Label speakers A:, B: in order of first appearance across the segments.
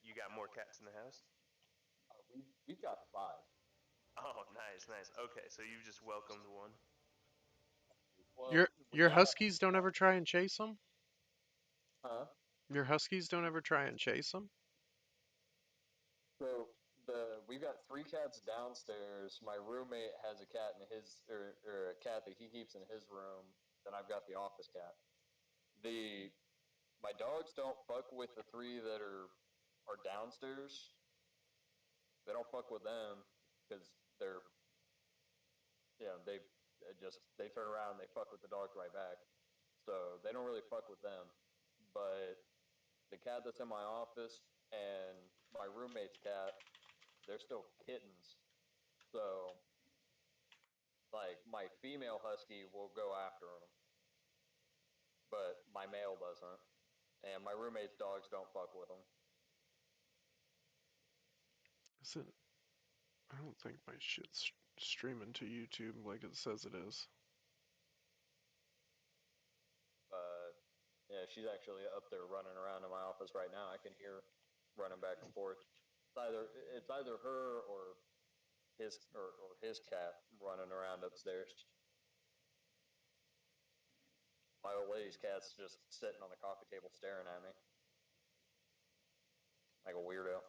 A: you got more cats in the house?
B: We've got five.
A: Oh, nice, nice. Okay, so you just welcomed one.
B: Well, we
C: Your
B: got
C: huskies don't ever try and chase them?
B: huh?
C: Your huskies don't ever try and chase them?
B: So we've got three cats downstairs. My roommate has a cat in his or a cat that he keeps in his room. Then I've got the office cat. The My dogs don't fuck with the three that are downstairs. They don't fuck with them because they're they just they turn around and they fuck with the dogs right back. So they don't really fuck with them. But the cat that's in my office and my roommate's cat, they're still kittens. So like my female husky will go after them, but my male doesn't. And my roommate's dogs don't fuck with them.
C: Is it? I don't think my shit's streaming to YouTube like it says it is.
B: But yeah, she's actually up there running around in my office right now. I can hear running back and forth. It's either her or his cat running around upstairs. My old lady's cat's just sitting on the coffee table staring at me like a weirdo.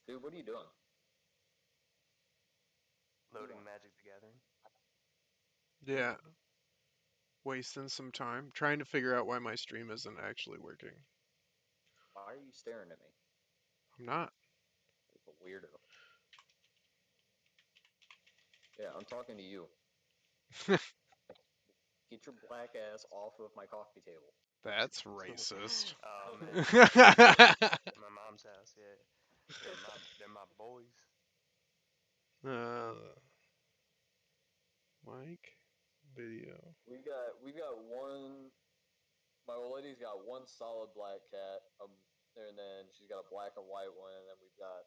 B: Dude, what are you doing?
A: Loading Magic the Gathering.
C: Yeah, wasting some time trying to figure out why my stream isn't actually working.
B: Why are you staring at me?
C: I'm not.
B: Like a weirdo. Yeah, I'm talking to you. Get your black ass off of my coffee table.
C: That's racist.
A: Oh man, my mom's house. Yeah, they're my boys.
C: uh, Mike, video.
B: We got one. My old lady's got one solid black cat, and then she's got a black and white one, and then we've got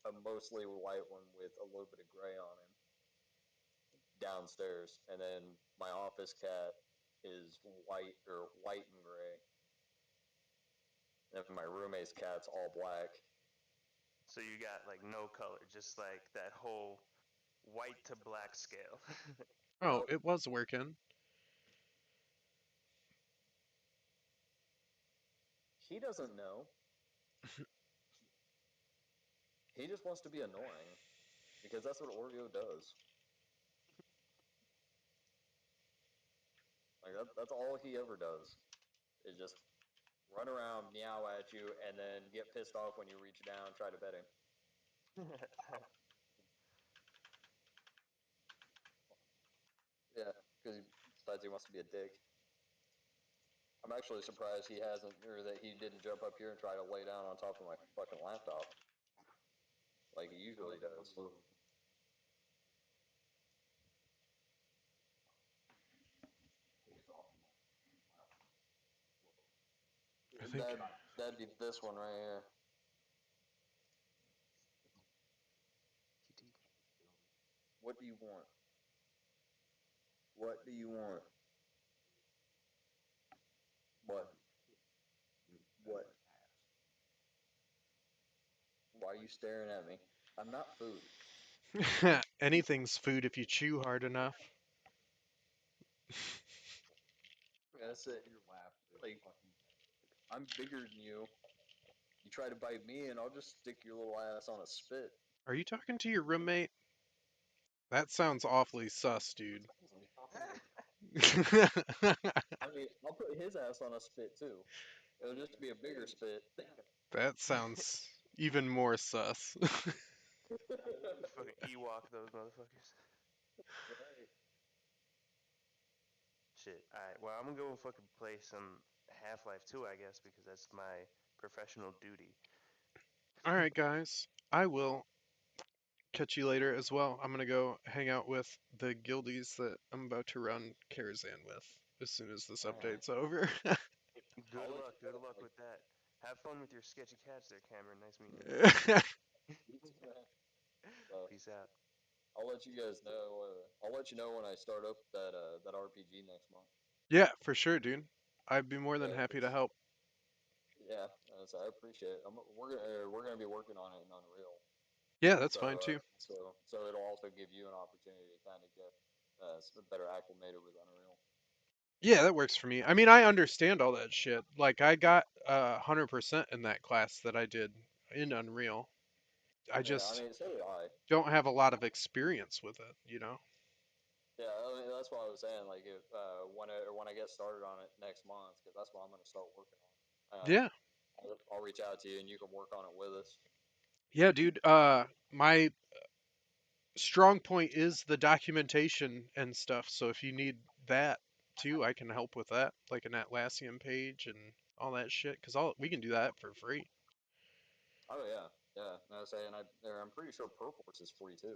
B: a mostly white one with a little bit of gray on him downstairs, and then my office cat is white and gray, and my roommate's cat's all black.
A: So you got like no color, just like that whole white to black scale.
C: Oh, it was working.
B: He doesn't know. He just wants to be annoying because that's what Oreo does. Like that's all he ever does is just run around, meow at you, and then get pissed off when you reach down, try to pet him. Yeah, because he decides he wants to be a dick. I'm actually surprised he hasn't, or that he didn't jump up here and try to lay down on top of my fucking laptop like he usually does.
C: I think.
B: That'd be this one right here. What do you want? What do you want? What? What? Why are you staring at me? I'm not food.
C: Anything's food if you chew hard enough.
B: That's it. Like, I'm bigger than you. You try to bite me, and I'll just stick your little ass on a spit.
C: Are you talking to your roommate? That sounds awfully sus, dude.
B: I mean, I'll put his ass on a spit too. It'll just be a bigger spit.
C: That sounds even more sus.
A: Fucking Ewok those motherfuckers.
B: Right.
A: Shit. All right. Well, I'm gonna go and fucking play some Half-Life 2, I guess, because that's my professional duty.
C: Alright, guys. I will catch you later as well. I'm gonna go hang out with the guildies that I'm about to run Karazhan with as soon as this
A: All right.
C: update's over.
A: Good
B: I'll let
A: luck.
B: you
A: Good
B: know.
A: luck
B: Like,
A: with that. Have fun with your sketchy cats there, Cameron. Nice meeting you.
B: so
A: Peace out.
B: I'll let you guys know. I'll let you know when I start up that RPG next month.
C: Yeah, for sure, dude. I'd be more than
B: Yeah,
C: happy to help.
B: Yeah, so I appreciate it. We're gonna be working on it in Unreal,
C: Yeah, that's fine
B: so
C: too.
B: so it'll also give you an opportunity to kind of get better acclimated with Unreal.
C: Yeah, that works for me. I mean, I understand all that shit. Like, I got 100% in that class that I did in Unreal. I
B: Yeah, I
C: just
B: mean, so did I.
C: don't have a lot of experience with it, you know?
B: Yeah, I mean, that's what I was saying. Like, if when I get started on it next month, because that's what I'm gonna start working on.
C: Yeah.
B: I'll reach out to you and you can work on it with us.
C: Yeah, dude. My strong point is the documentation and stuff. So if you need that too, I can help with that, like an Atlassian page and all that shit. Cause all we can do that for free.
B: Oh yeah, yeah. No, I was saying I'm pretty sure Perforce is free too.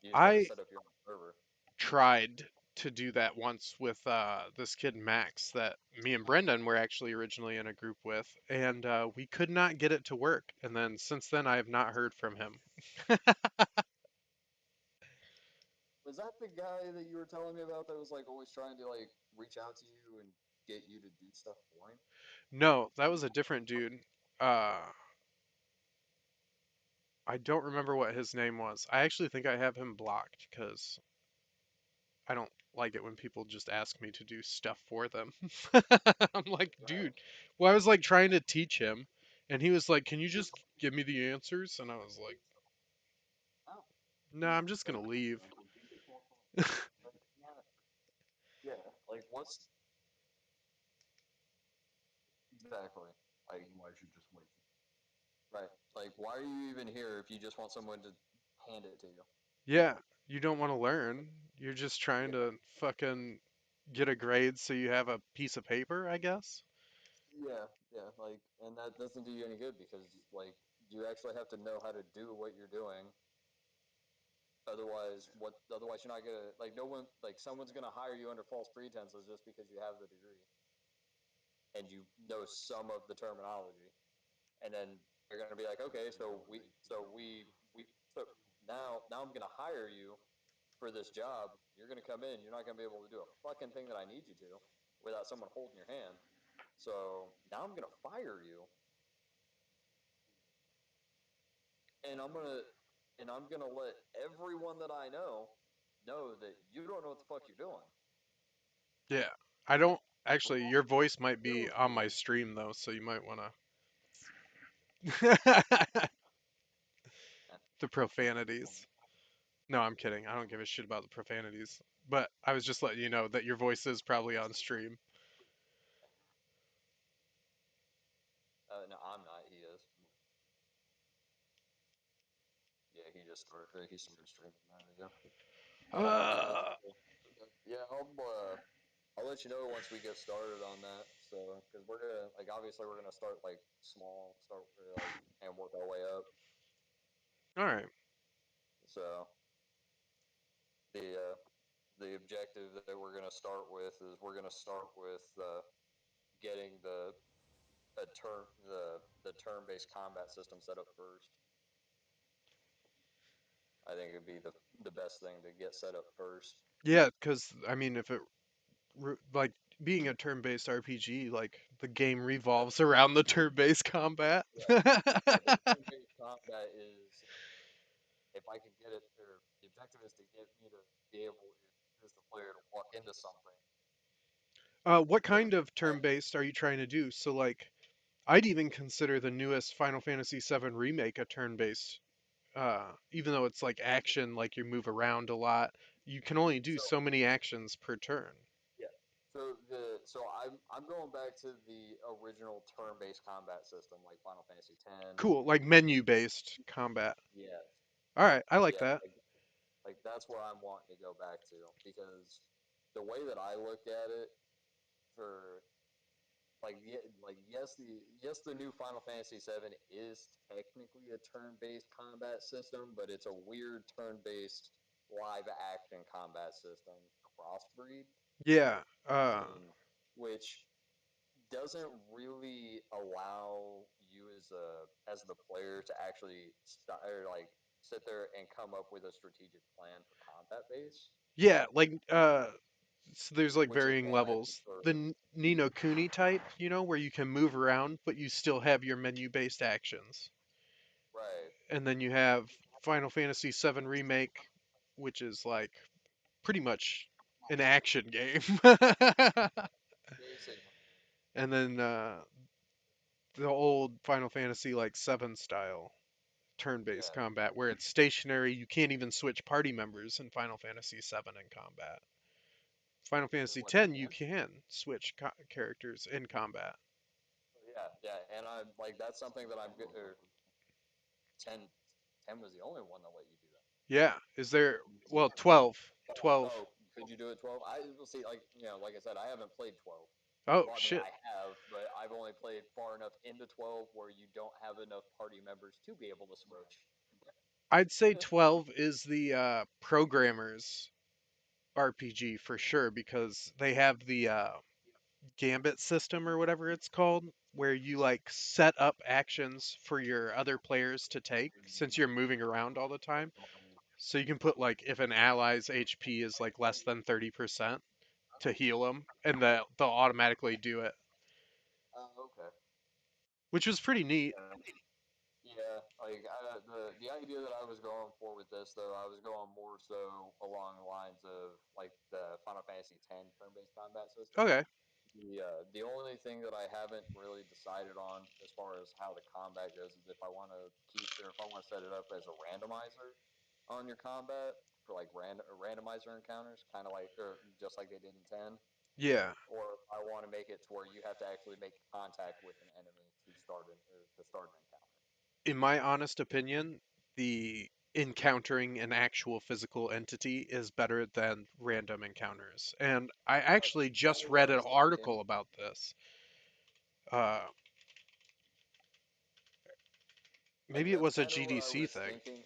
B: You just got to
C: I
B: set up your own server.
C: tried to do that once with this kid Max that me and Brendan were actually originally in a group with, and we could not get it to work. And then since then, I have not heard from him.
B: Was that the guy that you were telling me about that was like always trying to like reach out to you and get you to do stuff for him?
C: No, that was a different dude. Uh, I don't remember what his name was. I actually think I have him blocked because I don't like it when people just ask me to do stuff for them. I'm like,
B: Right.
C: dude. Well, I was like trying to teach him, and he was like, "Can you just give me the answers?" And I was like,
B: Oh,
C: "No, I'm just gonna
B: so
C: leave."
B: yeah, yeah. Like what's exactly like
D: Otherwise, you're just wasting.
B: right? Like why are you even here if you just want someone to hand it to you?
C: Yeah, you don't want to learn. You're just trying
B: Yeah.
C: to fucking get a grade so you have a piece of paper, I guess.
B: Yeah, yeah, like, and that doesn't do you any good because, like, you actually have to know how to do what you're doing. Otherwise, you're not gonna like no one like someone's gonna hire you under false pretenses just because you have the degree and you know some of the terminology, and then they're gonna be like, okay, so now I'm gonna hire you for this job. You're gonna come in, you're not gonna be able to do a fucking thing that I need you to without someone holding your hand. So now I'm gonna fire you and I'm gonna let everyone that I know that you don't know what the fuck you're doing.
C: Yeah. I don't actually your voice might be on my stream though, so you might want to the profanities. No, I'm kidding. I don't give a shit about the profanities. But I was just letting you know that your voice is probably on stream.
B: No, I'm not. He is. Yeah, he started streaming that ago. Yeah,
C: Uh,
B: yeah. I'll let you know once we get started on that. So, because we're gonna like obviously we're gonna start like small, start like and work our way up.
C: all right.
B: So the uh, the objective that we're gonna start with is we're gonna start with getting the turn based combat system set up first. I think it'd be the best thing to get set up first.
C: Yeah, because I mean, if it like being a turn-based RPG, like the game
B: Uh,
C: revolves around the turn-based combat.
B: yeah, yeah. The turn based combat is if I can get it, or the objective is to get me to be able, as the player, to walk into something
C: What
B: that
C: kind of
B: I,
C: turn-based are you trying to do? So, like, I'd even consider the newest Final Fantasy VII remake a turn-based. Even though it's like action, like you move around a lot, you can only do
B: so
C: so many actions per turn.
B: yeah. So I'm going back to the original turn based combat system like Final Fantasy X.
C: Cool, like menu-based combat.
B: Yeah,
C: All right, I like
B: yeah.
C: that.
B: Like that's what I'm wanting to go back to because the way that I look at it for yes the new Final Fantasy VII is technically a turn-based combat system, but it's a weird turn-based live action combat system crossbreed,
C: Yeah.
B: which doesn't really allow you as the player to actually or like sit there and come up with a strategic plan for combat base.
C: Yeah, like So there's like
B: which is
C: varying
B: why I
C: levels.
B: prefer.
C: The Ni no Kuni type, where you can move around, but you still have your menu-based actions.
B: Right.
C: And then you have Final Fantasy VII Remake, which is like pretty much an action game.
B: Basically.
C: And then the old Final Fantasy like 7 style turn-based
B: Yeah.
C: combat where it's stationary. You can't even switch party members in Final Fantasy VII in combat. Final Fantasy
B: What?
C: X, you can switch characters in combat.
B: Yeah, yeah, and I like that's something that I'm good. 10, 10 was the only one that let you do that.
C: Yeah, is there? Well, 12.
B: Oh,
C: 12.
B: oh, could you do it 12? I will see. Like like I said, I haven't played 12.
C: Oh
B: Well, I mean,
C: shit.
B: I have, but I've only played far enough into 12 where you don't have enough party members to be able to switch.
C: I'd say 12 is the programmer's RPG for sure because they have the gambit system or whatever it's called, where you like set up actions for your other players to take since you're moving around all the time. So you can put like if an ally's HP is like less than 30% to heal them, and they'll automatically do it,
B: Okay.
C: which was pretty neat.
B: Yeah, like the idea that I was going for with this though, I was going more so along the lines of like the Final Fantasy X turn-based combat system.
C: Okay.
B: The only thing that I haven't really decided on as far as how the combat goes is if I want to keep or if I want to set it up as a randomizer on your combat for like randomizer encounters, kind of like or just like they did in 10,
C: Yeah.
B: or if I want to make it to where you have to actually make contact with an enemy to start an encounter.
C: In my honest opinion, the encountering an actual physical entity is better than random encounters. And I actually
B: Kind
C: just
B: of what
C: read
B: I
C: an
B: was thinking.
C: article about this. Uh,
B: Like
C: maybe it
B: that's
C: was a
B: kind of what I
C: GDC
B: was
C: thing.
B: thinking.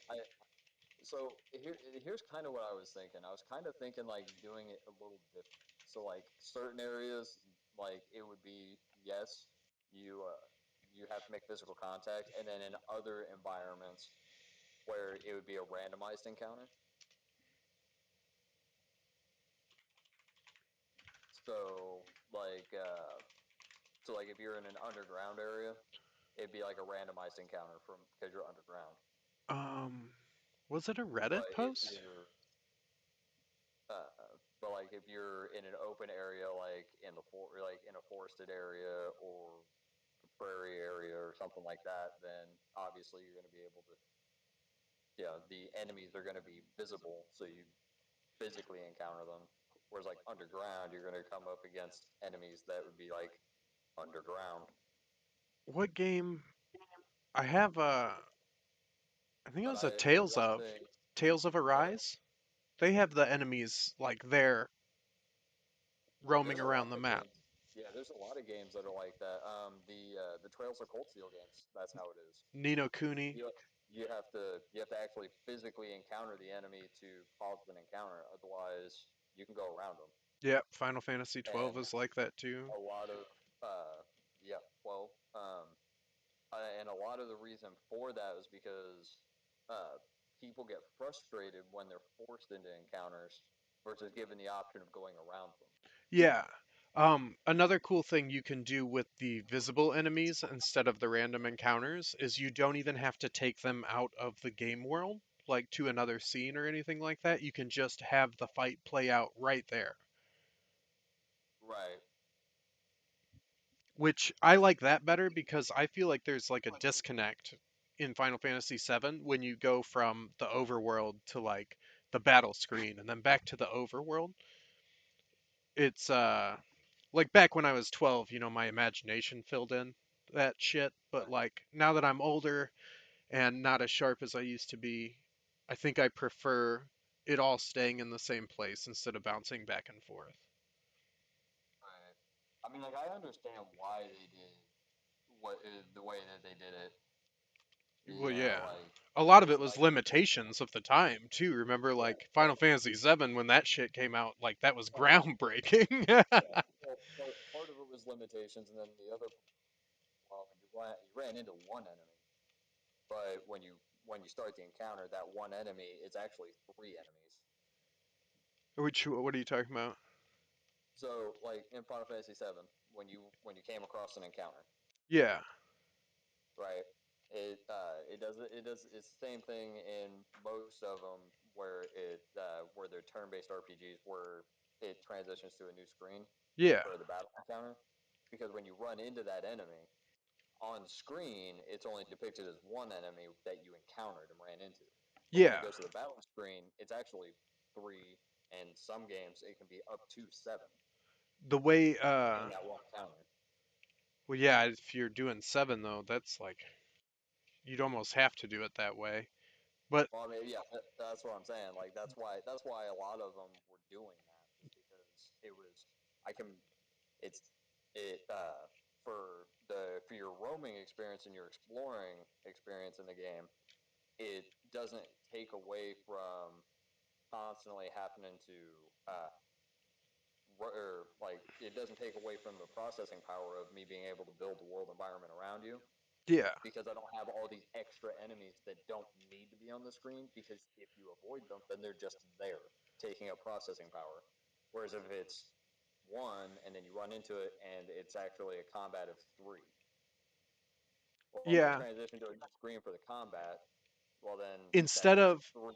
B: Here's kind of what I was thinking. I was kind of thinking like doing it a little different. So like certain areas, like it would be yes, you have to make physical contact, and then in other environments where it would be a randomized encounter. So like if you're in an underground area, it'd be like a randomized encounter from because you're underground.
C: Um, was it a Reddit
B: But if
C: post?
B: you're but like if you're in an open area, like like in a forested area or a prairie area or something like that, then obviously you're going to be able to, the enemies are going to be visible, so you physically encounter them. Whereas like underground, you're going to come up against enemies that would be like underground.
C: What game? I have I think it
B: But
C: was a
B: one thing,
C: Tales of
B: what?
C: Arise. They have the enemies like there roaming
B: There's a
C: around
B: lot
C: the
B: of
C: map.
B: games. Yeah, there's a lot of games that are like that. The Trails of Cold Steel games. That's how it is.
C: Ni no Kuni.
B: You you have to actually physically encounter the enemy to cause an encounter. Otherwise, you can go around them.
C: Yep, Final Fantasy 12
B: And
C: is like that too.
B: a lot of yeah, well, and a lot of the reason for that is because uh, people get frustrated when they're forced into encounters versus given the option of going around them.
C: Yeah. Another cool thing you can do with the visible enemies instead of the random encounters is you don't even have to take them out of the game world, like to another scene or anything like that. You can just have the fight play out right there.
B: Right.
C: Which I like that better because I feel like there's like a disconnect in Final Fantasy VII when you go from the overworld to like the battle screen and then back to the overworld. It's like back when I was 12, my imagination filled in that shit, but
B: Right.
C: like now that I'm older and not as sharp as I used to be, I think I prefer it all staying in the same place instead of bouncing back and forth.
B: Right. I mean, like I understand why they did the way that they did it.
C: Well, yeah.
B: Like
C: A lot of it
B: it's
C: was
B: like
C: limitations of the time too. Remember,
B: yeah,
C: like Final Fantasy VII when that shit came out, like that was groundbreaking.
B: yeah. Well, part of it was limitations, and then the other, well, you ran into one enemy, but when you start the encounter, that one enemy is actually three enemies.
C: Which, what are you talking about?
B: So, like in Final Fantasy VII, when you came across an encounter,
C: Yeah.
B: right? It does it's the same thing in most of them where they're turn-based RPGs where it transitions to a new screen
C: Yeah.
B: for the battle encounter, because when you run into that enemy on screen, it's only depicted as one enemy that you encountered and ran into. But when it
C: Yeah.
B: goes to the battle screen, it's actually three, and some games it can be up to seven
C: The way
B: in that one encounter.
C: well yeah, if you're doing 7 though, that's like you'd almost have to do it that way. But
B: Well, I mean, yeah, that's what I'm saying. Like that's why a lot of them were doing that, is because it was I can it's it for your roaming experience and your exploring experience in the game, it doesn't take away from constantly happening to or like it doesn't take away from the processing power of me being able to build the world environment around you,
C: yeah.
B: because I don't have all these extra enemies that don't need to be on the screen, because if you avoid them, then they're just there taking up processing power. Whereas if it's one and then you run into it and it's actually a combat of three, well, if I
C: Yeah.
B: transition to a new screen for the combat, well, then that
C: Instead
B: means
C: of
B: three.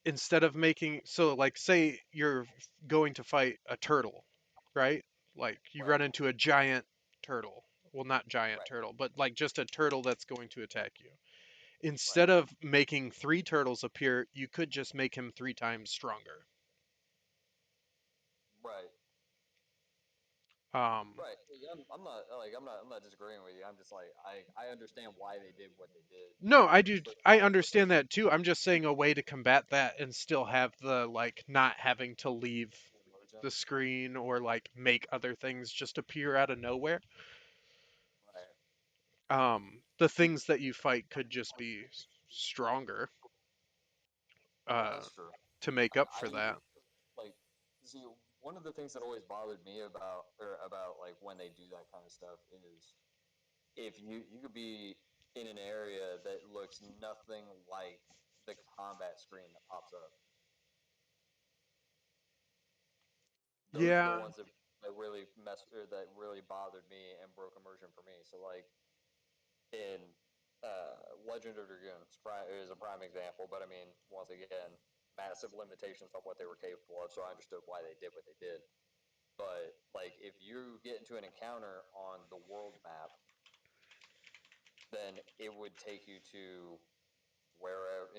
C: instead of making so like say you're going to fight a turtle, right? Like you
B: Right,
C: run into a giant turtle. Well, not giant
B: right,
C: turtle, but like just a turtle that's going to attack you.
B: right,
C: Instead of making 3 turtles appear, you could just make him 3 times stronger.
B: right,
C: Um,
B: right. Yeah, I'm not disagreeing with you. I'm just like I understand why they did what they did,
C: no, I do.
B: especially
C: I
B: with those
C: understand that too. I'm just saying a way to combat that and still have the like not having to leave
B: immersion.
C: the screen or like make other things just appear out of nowhere.
B: Right.
C: The things that you fight could just be stronger
B: Well,
C: uh,
B: that's true.
C: to make up
B: I
C: for that.
B: like see one of the things that always bothered me about like when they do that kind of stuff is if you could be in an area that looks nothing like the combat screen that pops up. Those are the
C: Yeah,
B: ones that really that really bothered me and broke immersion for me. So like in Legend of Dragoon is a prime example, but I mean once again massive limitations on what they were capable of, so I understood why they did what they did. But like if you get into an encounter on the world map, then it would take you to wherever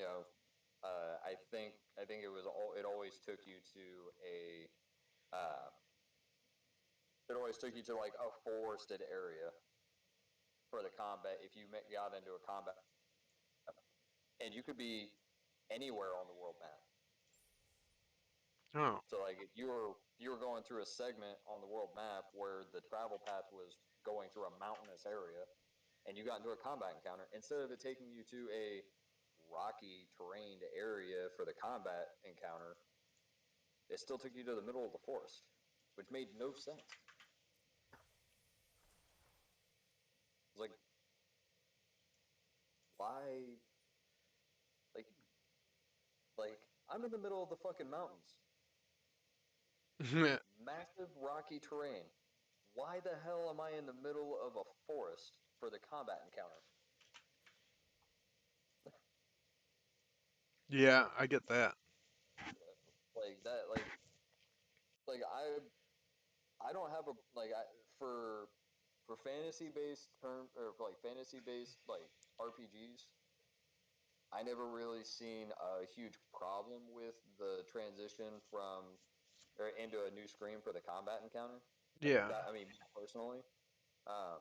B: I think it always took you to a uh, it always took you to like a forested area for the combat if you got into a combat, and you could be anywhere on the world map.
C: oh,
B: So like if you were going through a segment on the world map where the travel path was going through a mountainous area, and you got into a combat encounter, instead of it taking you to a rocky terrained area for the combat encounter, it still took you to the middle of the forest, which made no sense. It's like, why? Like, like I'm in the middle of the fucking mountains, massive rocky terrain. Why the hell am I in the middle of a forest for the combat encounter?
C: yeah, I get that.
B: Like that, like I don't have a like I for fantasy based term or like fantasy based like RPGs. I never really seen a huge problem with the transition from or into a new screen for the combat encounter.
C: Yeah,
B: That I mean, personally, um,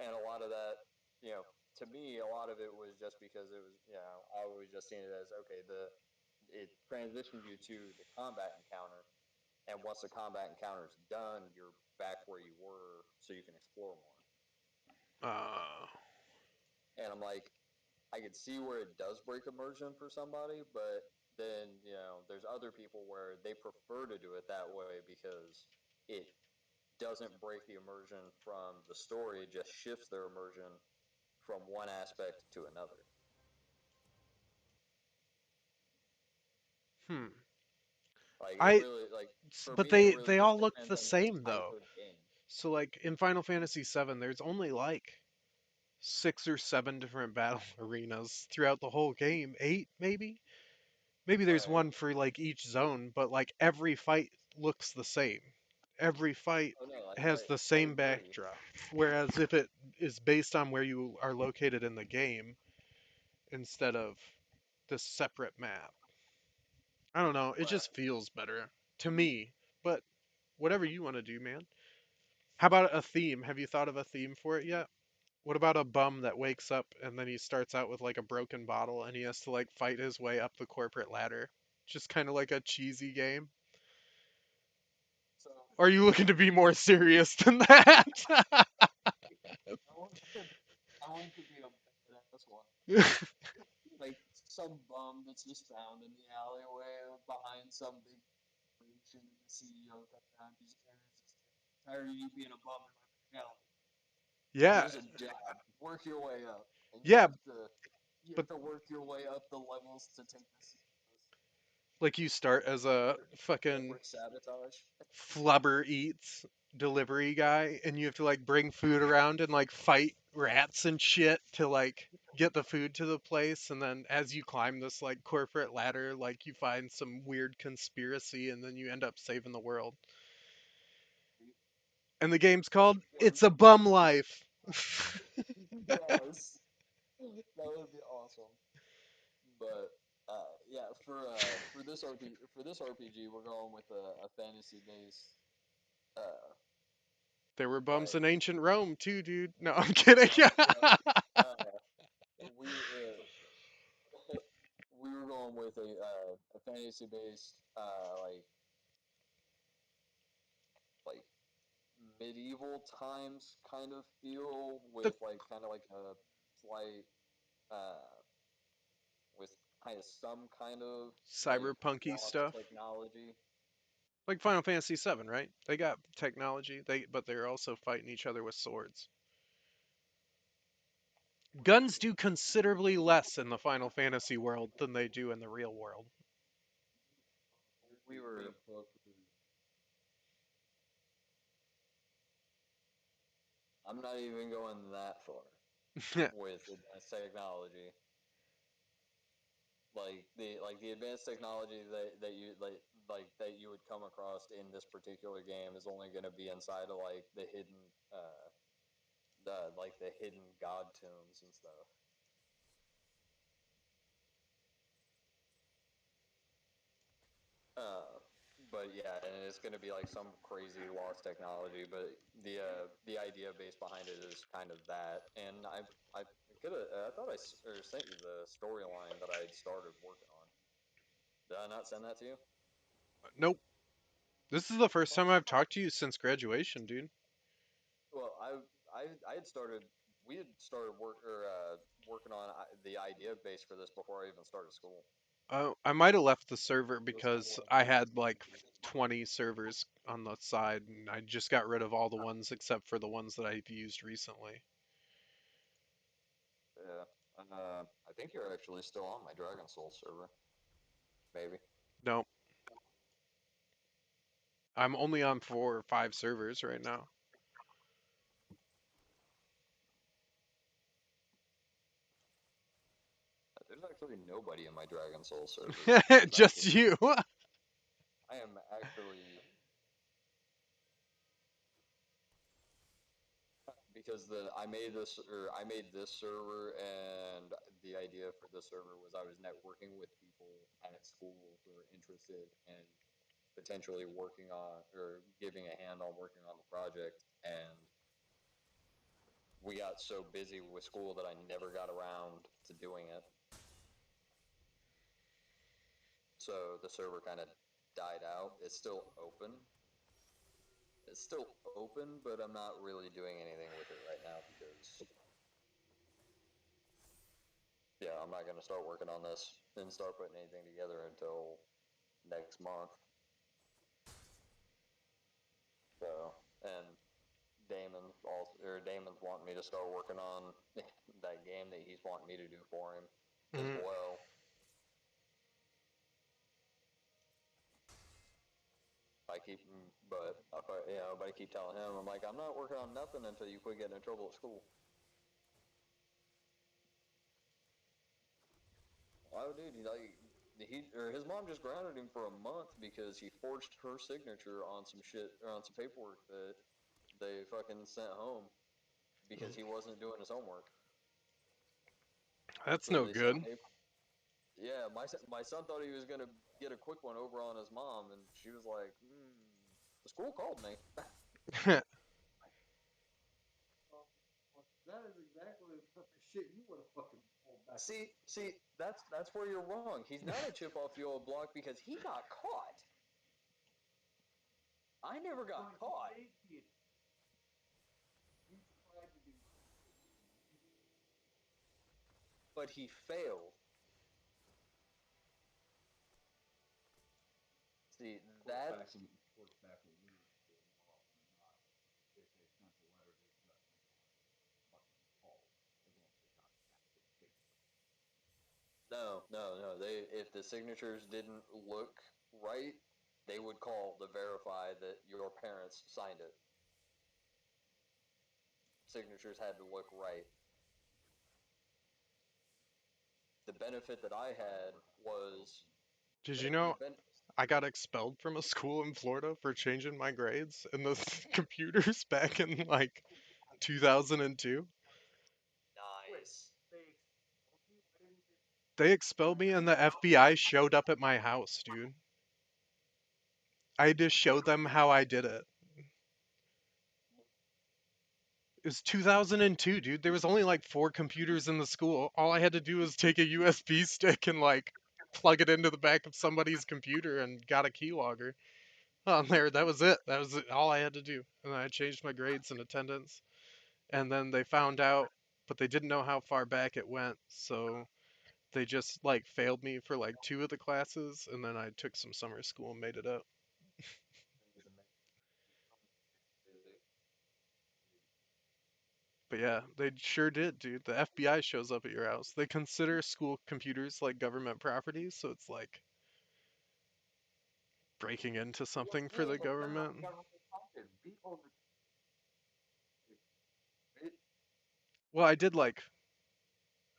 B: and a lot of that, you know, to me, a lot of it was just because it was, I always just seen it as okay, it transitioned you to the combat encounter, and once the combat encounter is done, you're back where you were, so you can explore more.
C: uh,
B: And I'm like, I could see where it does break immersion for somebody, but then there's other people where they prefer to do it that way because it doesn't break the immersion from the story; it just shifts their immersion from one aspect to another.
C: hmm.
B: Like it
C: I
B: really like for
C: but
B: me it really
C: they
B: just
C: all look
B: depends
C: the
B: on the
C: same
B: type
C: though.
B: of game.
C: So like in Final Fantasy VII, there's only like 6 or 7 different battle arenas throughout the whole game. 8 maybe. Maybe there's
B: Right.
C: one for like each zone, but like every fight looks the same. Every fight
B: Oh no,
C: has the
B: I
C: same
B: agree.
C: backdrop. Whereas if it is based on where you are located in the game instead of this separate map, I don't know, it
B: Right.
C: just feels better to me. But whatever you want to do, man. How about a theme? Have you thought of a theme for it yet? What about a bum that wakes up and then he starts out with like a broken bottle and he has to like fight his way up the corporate ladder? Just kind of like a cheesy game.
B: So
C: Or are you looking to be more serious than that?
B: I want it to be a badass one. Like some bum that's just found in the alleyway behind some big corporation, and the CEO comes down. He's just tired of you being a bum in my alley.
C: Yeah,
B: Here's a job. Work your way up, and
C: yeah,
B: you
C: but
B: have to work your way up the levels to take the CEO's
C: like you start as a fucking
B: corporate sabotage.
C: flubber eats delivery guy and you have to like bring food around and like fight rats and shit to like get the food to the place, and then as you climb this like corporate ladder like you find some weird conspiracy and then you end up saving the world. And the game's called
B: One,
C: It's a Bum Life.
B: yes, that would be awesome. But yeah, for this RPG, we're going with a fantasy based
C: There were bums
B: like
C: in ancient Rome too, dude. No, I'm kidding.
B: yeah. Uh, we we were going with a fantasy based like medieval times kind of feel
C: The
B: with like kind of like a slight uh with kind of some kind of like
C: cyberpunky
B: lost
C: stuff.
B: technology.
C: Like Final Fantasy VII, right? They got technology, but they're also fighting each other with swords. Guns do considerably less in the Final Fantasy world than they do in the real world.
B: We were I'm not even going that far with advanced technology. Like the advanced technology that you that you would come across in this particular game is only going to be inside of like the hidden the hidden god tombs and stuff. Uh, but yeah, and it's going to be like some crazy lost technology. But the idea base behind it is kind of that. And I could have I thought or sent you the storyline that I had started working on. Did I not send that to you?
C: Nope. This is the first time I've talked to you since graduation, dude.
B: Well, I had started. We had started working on the idea base for this before I even started school.
C: I might have left the server because I had like 20 servers on the side, and I just got rid of all the ones except for the ones that I've used recently.
B: Yeah. I think you're actually still on my Dragon Soul server. Maybe.
C: No, I'm only on 4 or 5 servers right now.
B: There's actually nobody in my Dragon Soul server. Which is
C: Just
B: actually
C: you.
B: I am actually because I made this server and the idea for this server was I was networking with people at school who are interested in potentially working on or giving a hand on working on the project, and we got so busy with school that I never got around to doing it. So the server kind of died out. It's still open. It's still open, but I'm not really doing anything with it right now because yeah, I'm not going to start working on this and start putting anything together until next month. So, and Damon's wanting me to start working on that game that he's wanting me to do for him as
C: Mhm.
B: well. But I keep telling him, I'm like, I'm not working on nothing until you quit getting in trouble at school. Oh, dude, his mom just grounded him for a month because he forged her signature on some shit, or on some paperwork that they fucking sent home because he wasn't doing his homework.
C: That's
B: So
C: no
B: they
C: good.
B: sent paper. Yeah, my son thought he was gonna get a quick one over on his mom, and she was like, "The school called me."
D: That is exactly the fucking shit you would have fucking pulled back.
B: See, that's where you're wrong. He's not a chip off the old block because he got caught. I never got caught. But he failed. See, that's no. If the signatures didn't look right, they would call to verify that your parents signed it. Signatures had to look right. The benefit that I had was.
C: Did you know I got expelled from a school in Florida for changing my grades in the computers back in like 2002?
B: Nice.
C: They expelled me and the FBI showed up at my house, dude. I had to show them how I did it. It was 2002, dude. There was only like 4 computers in the school. All I had to do was take a USB stick and like plug it into the back of somebody's computer and got a keylogger on there. That was it. That was all I had to do. And then I changed my grades and attendance. And then they found out, but they didn't know how far back it went. So they just like failed me for like 2 of the classes. And then I took some summer school and made it up. But yeah, they sure did, dude. The FBI shows up at your house. They consider school computers like government property, so it's like breaking into something for the government. Well, I did like,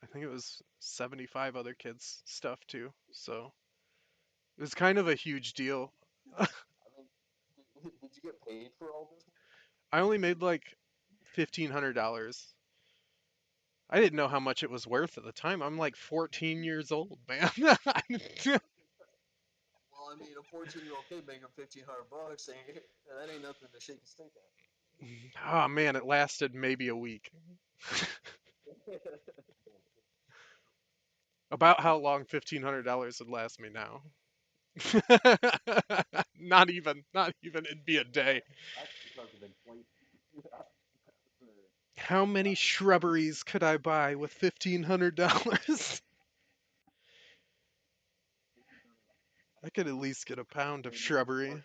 C: I think it was 75 other kids' stuff too, so it was kind of a huge deal.
B: I mean, did you get paid for all this?
C: I only made like $1,500. I didn't know how much it was worth at the time. I'm like 14 years old, man.
B: Well, I mean, a 14-year-old kid making $1,500 that ain't nothing to shake a stick at.
C: Oh man, it lasted maybe a week. About how long $1,500 would last me now. Not even. It'd be a day.
B: That's because of inflation.
C: How many shrubberies could I buy with $1,500? I could at least get a pound of shrubbery.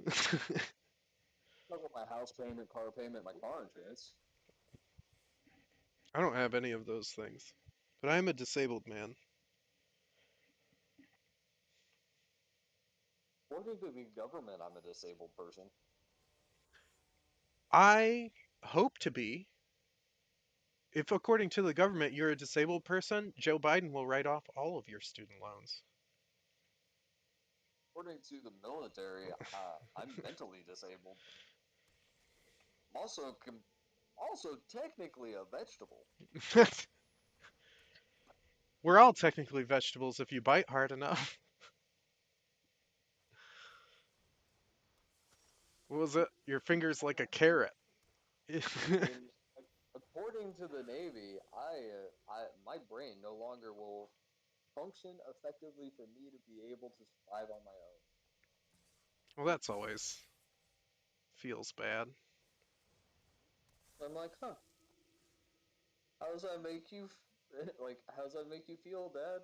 B: Talk about my house payment, car payment, my car insurance.
C: I don't have any of those things, but I am a disabled man.
B: According to the government, I'm a disabled person.
C: I hope to be. If, according to the government, you're a disabled person, Joe Biden will write off all of your student loans.
B: According to the military, I'm mentally disabled. Also technically a vegetable.
C: We're all technically vegetables if you bite hard enough. What was it? Your finger's like a carrot.
B: According to the Navy, my brain no longer will function effectively for me to be able to survive on my own.
C: Well, that's always feels bad.
B: I'm like, huh? How does that make you how does that make you feel, Dad?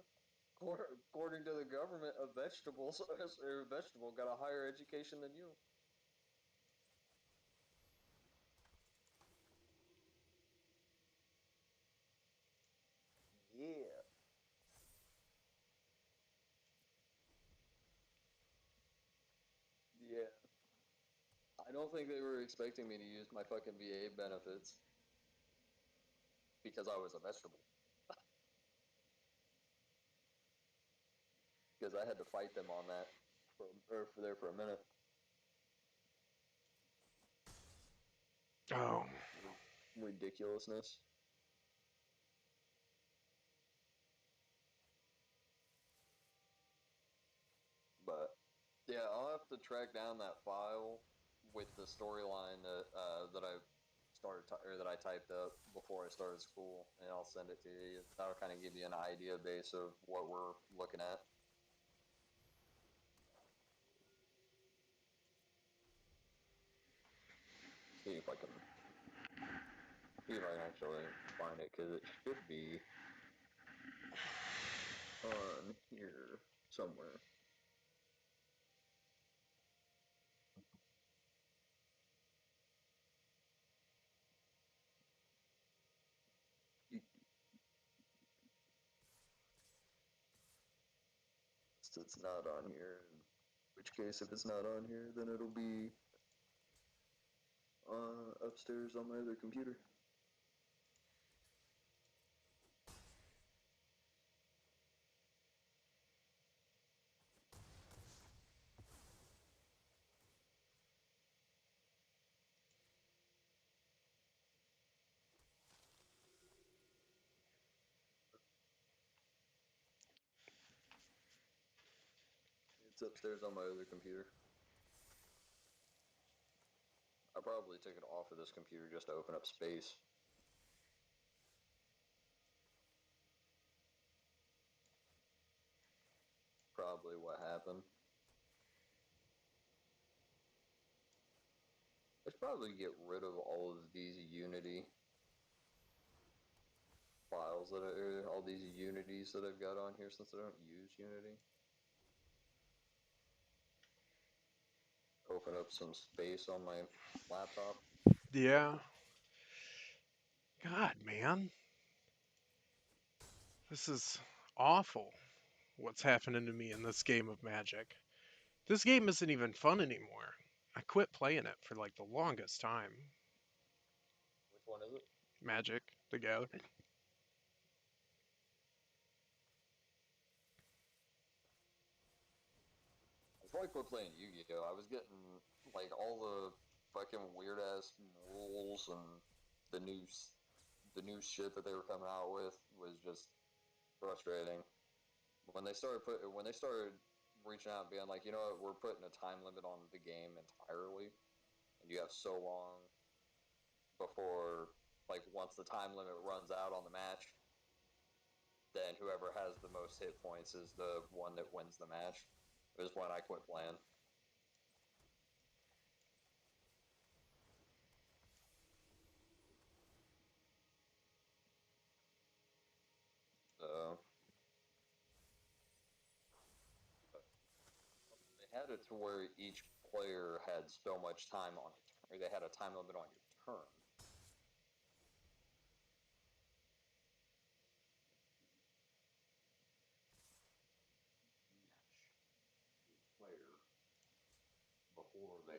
B: According to the government, a vegetable got a higher education than you. Yeah. I don't think they were expecting me to use my fucking VA benefits because I was a vegetable. Because I had to fight them on that for a minute.
C: Oh.
B: Ridiculousness. But yeah, I'll have to track down that file with the storyline that I that I typed up before I started school, and I'll send it to you. That'll kind of give you an idea base of what we're looking at. See if I can actually find it, because it should be on here somewhere. It's not on here. In which case, if it's not on here, then it'll be upstairs on my other computer. It's upstairs on my other computer. I probably took it off of this computer just to open up space. Probably what happened. I should probably get rid of all of these Unity files all these Unities that I've got on here, since I don't use Unity. Open up some space on my laptop.
C: Yeah. God, man. This is awful. What's happening to me in this game of Magic? This game isn't even fun anymore. I quit playing it for like the longest time.
B: Which one is it?
C: Magic the Gathering.
B: Before I quit playing Yu-Gi-Oh, I was getting like all the fucking weird ass rules, and the new shit that they were coming out with was just frustrating. When they started reaching out and being like, you know what, we're putting a time limit on the game entirely, and you have so long before, like, once the time limit runs out on the match, then whoever has the most hit points is the one that wins the match. It was when I quit playing. So they had it to where each player had so much time on it, or they had a time limit on your turn.
E: Player before they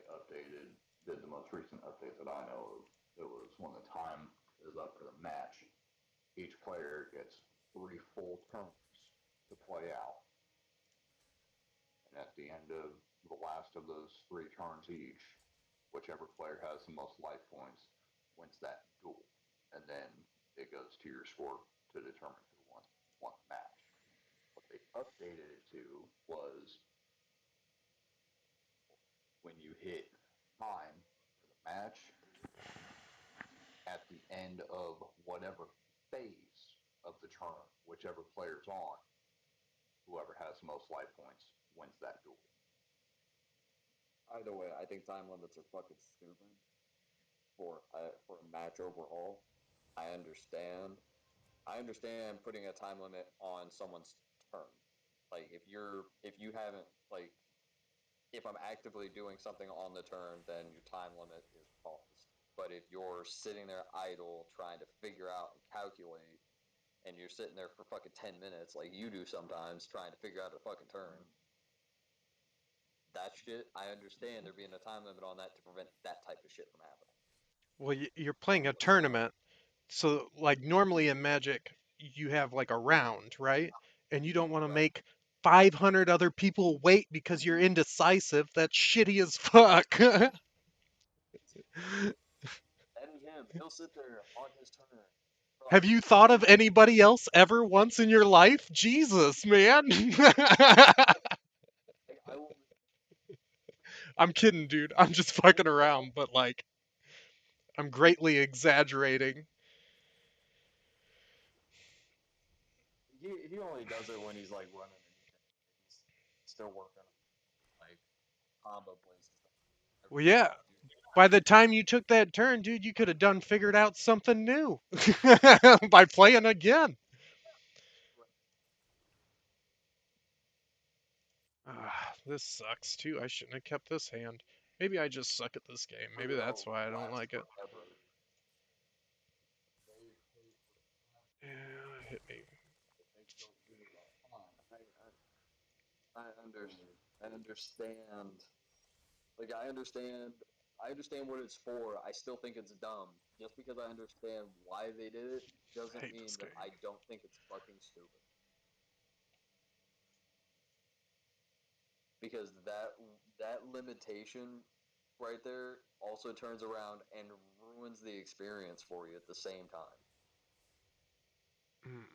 E: did the most recent update that I know of. It was when the time is up for the match, each player gets 3 full turns to play out. And at the end of the last of those 3 turns each, whichever player has the most life points wins that duel. And then it goes to your score to determine who won the match. What they updated it to was when you hit time for the match, at the end of whatever phase of the turn, whichever player's on, whoever has the most life points wins that duel.
B: Either way, I think time limits are fucking stupid for a match overall. I understand. I understand putting a time limit on someone's turn. Like, if you haven't, like, if I'm actively doing something on the turn, then your time limit is paused. But if you're sitting there idle trying to figure out and calculate, and you're sitting there for fucking 10 minutes like you do sometimes trying to figure out a fucking turn, that shit, I understand there being a time limit on that to prevent that type of shit from happening.
C: Well, you're playing a tournament, so like normally in Magic, you have like a round, right? And you don't want to
B: Right.
C: make 500 other people wait because you're indecisive. That's shitty as fuck.
B: That is him. He'll sit there on his turn.
C: Have you thought of anybody else ever once in your life? Jesus, man.
B: Like, I will.
C: I'm kidding, dude. I'm just fucking around, but like, I'm greatly exaggerating.
B: He only does it when he's like running anything. He's still working like combo plays and stuff.
C: Well, yeah. By the time you took that turn, dude, you could have done figured out something new by playing again. This sucks too. I shouldn't have kept this hand. Maybe I just suck at this game. Maybe that's why I don't like it. Yeah, hit me.
B: I understand. Like I understand. I understand what it's for. I still think it's dumb. Just because I understand why they did it doesn't
C: Hate
B: mean
C: this
B: that
C: game.
B: I don't think it's fucking stupid. Because that limitation right there also turns around and ruins the experience for you at the same time.
C: Mm.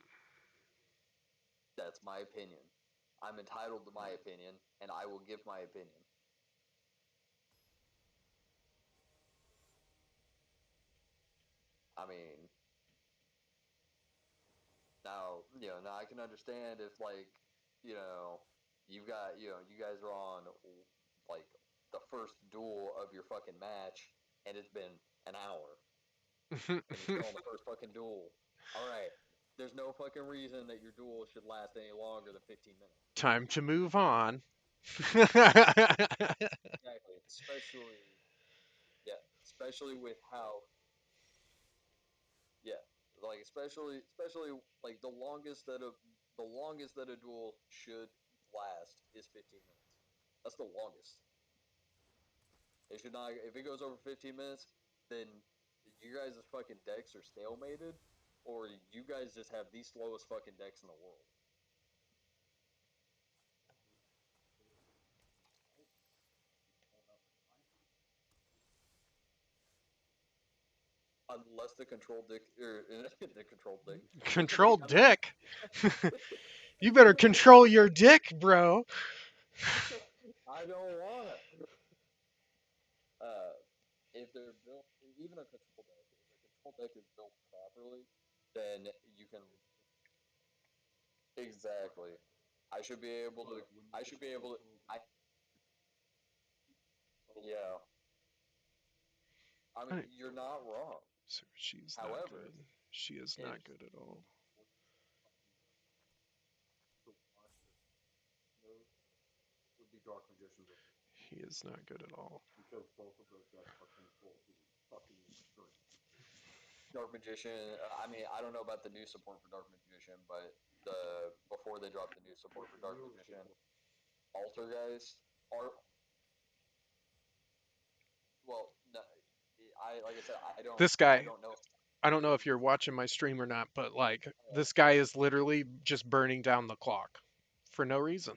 B: That's my opinion. I'm entitled to my opinion, and I will give my opinion. I mean, now I can understand if like, you've got, you guys are on like the first duel of your fucking match, and it's been an hour, and you're still on the first fucking duel. All right, there's no fucking reason that your duel should last any longer than 15 minutes.
C: Time to move on.
B: Exactly, especially with how, yeah, like especially like the longest that a duel should last is 15 minutes. That's the longest. It should not. If it goes over 15 minutes, then you guys' fucking decks are stalemated, or you guys just have the slowest fucking decks in the world. Unless the control dick or the control dick.
C: Control dick. You better control your dick, bro.
B: I don't wanna. Uh, if they're built, even a control deck, if a control deck is built properly, then you can exactly. I should be able to. I should be able to. I yeah. I mean, you're not wrong.
C: So she's not
B: However,
C: good. She is not good at all.
D: Would be Dark Magician.
C: He is not good at all.
D: Because both of those guys are fucking extreme.
B: Dark Magician. I mean, I don't know about the new support for Dark Magician, but before they dropped the new support for Dark Magician, Alter guys are well. No, like I said, I don't.
C: This guy,
B: I don't know.
C: I don't know if you're watching my stream or not, but like this guy is literally just burning down the clock for no reason.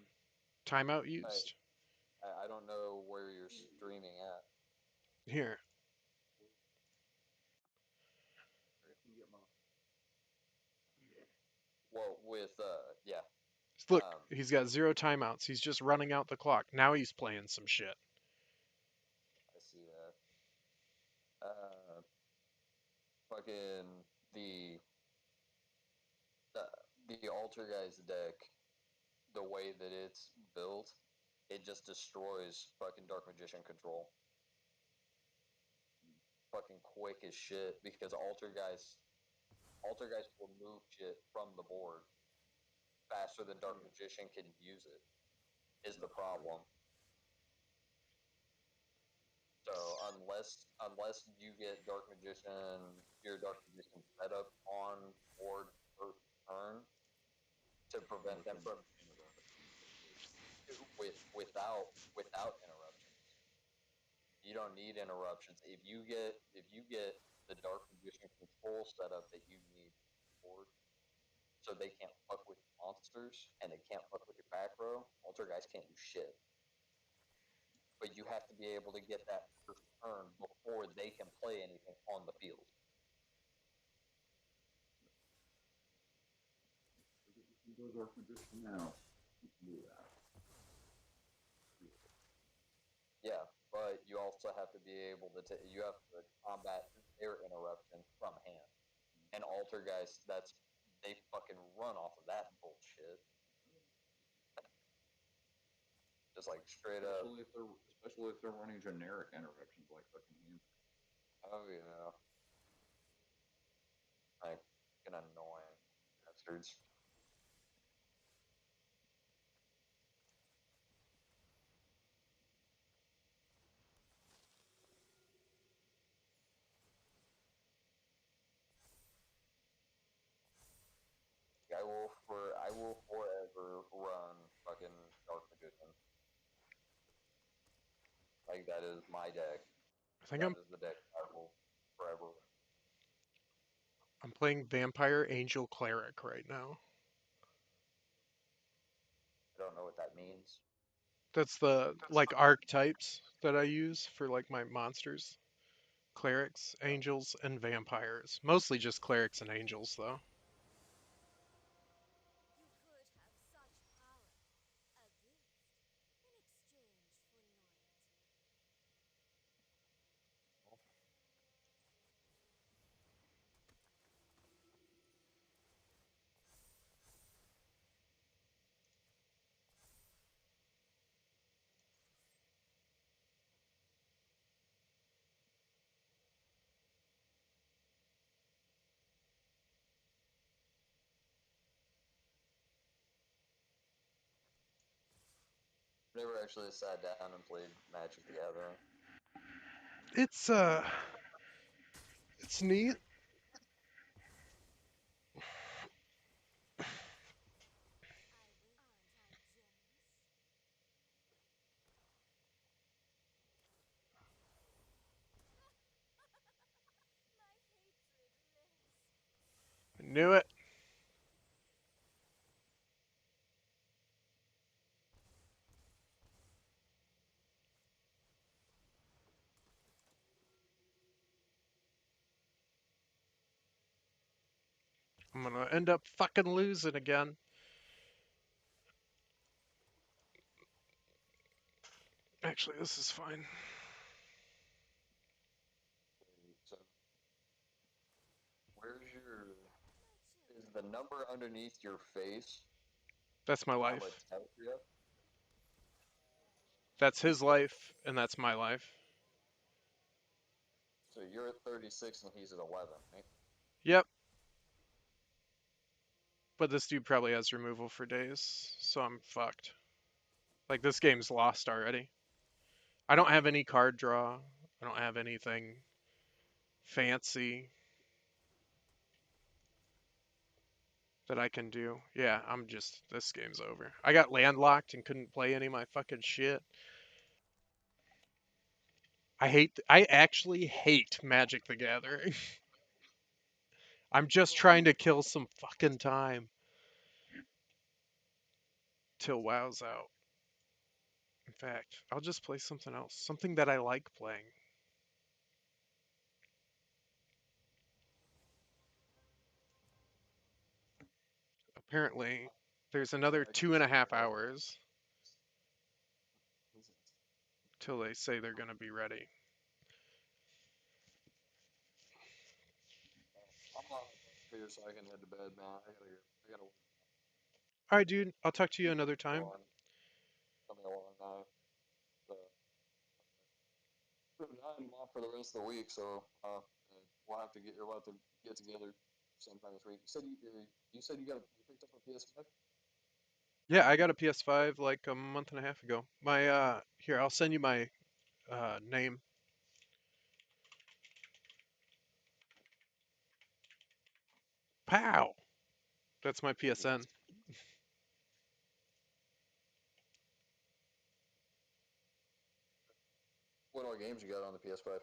C: Timeout used.
B: I don't know where you're streaming at.
C: Here.
B: Well, with yeah.
C: Look, he's got 0 timeouts. He's just running out the clock. Now he's playing some shit.
B: I see that. Fucking the the Alter Guys deck, the way that it's built, it just destroys fucking Dark Magician control. Fucking quick as shit because Alter Guys will move shit from the board faster than Dark Magician can use it. Is the problem. So unless you get your Dark Magician setup on board first turn to prevent them from without interruptions. You don't need interruptions. If you get the dark magician control setup that you need for, so they can't fuck with monsters and they can't fuck with your back row, altar guys can't do shit. But you have to be able to get that first turn before they can play anything on the field.
E: Those are magician now. You can do that.
B: Yeah, but you also have to be able to you have to combat their interruption from hand. And altar guys, they fucking run off of that bullshit. Just like straight up.
E: Especially if they're running generic interruptions like fucking hand.
B: Oh yeah. Like fucking annoying bastards. I will forever run fucking Dark Magician. Like that is my deck.
C: I think
B: That is the deck I will forever run.
C: I'm playing Vampire Angel Cleric right now.
B: I don't know what that means.
C: That's the like archetypes that I use for like my monsters. Clerics, angels, and vampires. Mostly just clerics and angels though.
B: Never actually sat down and played Magic the Gathering.
C: It's neat. I knew it. I'm gonna end up fucking losing again. Actually, this is fine.
B: So, is the number underneath your face?
C: That's my life.
B: Amatopia?
C: That's his life, and that's my life.
B: So you're at 36 and he's at 11, right?
C: Yep. But this dude probably has removal for days, so I'm fucked. Like, this game's lost already. I don't have any card draw. I don't have anything fancy that I can do. Yeah, this game's over. I got landlocked and couldn't play any of my fucking shit. I actually hate Magic the Gathering. I'm just trying to kill some fucking time till WoW's out. In fact, I'll just play something else. Something that I like playing. Apparently, there's another 2.5 hours till they say they're gonna be ready.
B: I'm on here so I can head to bed, man. I gotta
C: All right, dude. I'll talk to you another time.
B: Coming a long night. I'm off for the rest of the week, so we'll have to get together sometime this week. You said you picked up a PS5?
C: Yeah, I got a PS5 like a month and a half ago. Here, I'll send you my name. Pow! That's my PSN.
B: What games you got on the PS5?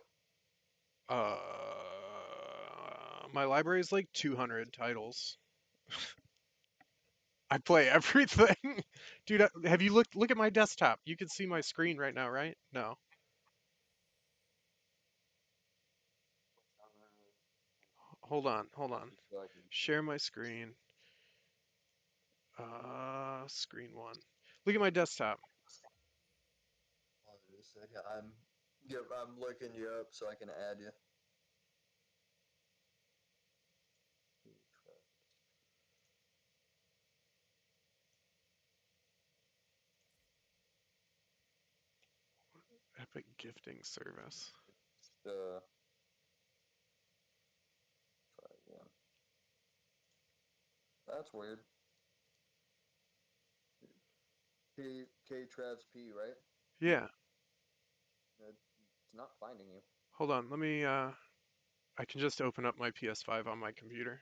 C: My library is like 200 titles. I play everything. Dude, have you look at my desktop? You can see my screen right now, right? No. Hold on.
B: So I can...
C: Share my screen. Screen one. Look at my desktop.
B: Hold on a second. I'm looking you up so I can add you.
C: Epic gifting service.
B: Try again. That's weird. K Travs P, right?
C: Yeah.
B: It's not finding you.
C: Hold on. Let me. I can just open up my PS5 on my computer.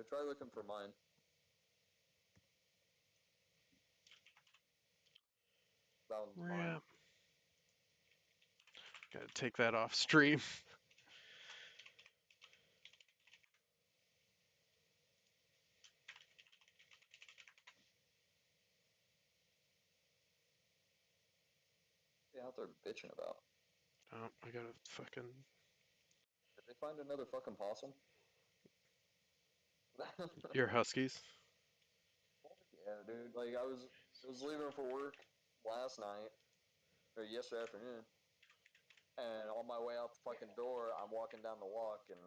B: Try looking for mine. Found mine.
C: Yeah. Gotta take that off stream.
B: What are they out there bitching about?
C: Oh, I gotta fucking.
B: Did they find another fucking possum?
C: Your huskies.
B: Yeah, dude. Like I was leaving for work last night or yesterday afternoon, and on my way out the fucking door, I'm walking down the walk, and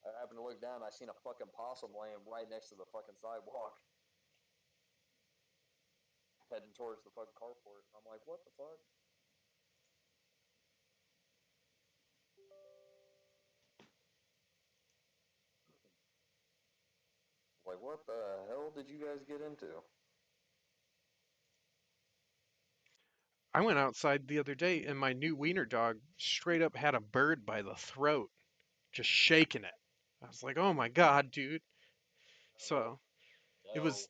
B: I happen to look down. I seen a fucking possum laying right next to the fucking sidewalk, heading towards the fucking carport. I'm like, what the fuck? Like, what the hell did you guys get into?
C: I went outside the other day and my new wiener dog straight up had a bird by the throat, just shaking it. I was like, oh my god, dude. So it was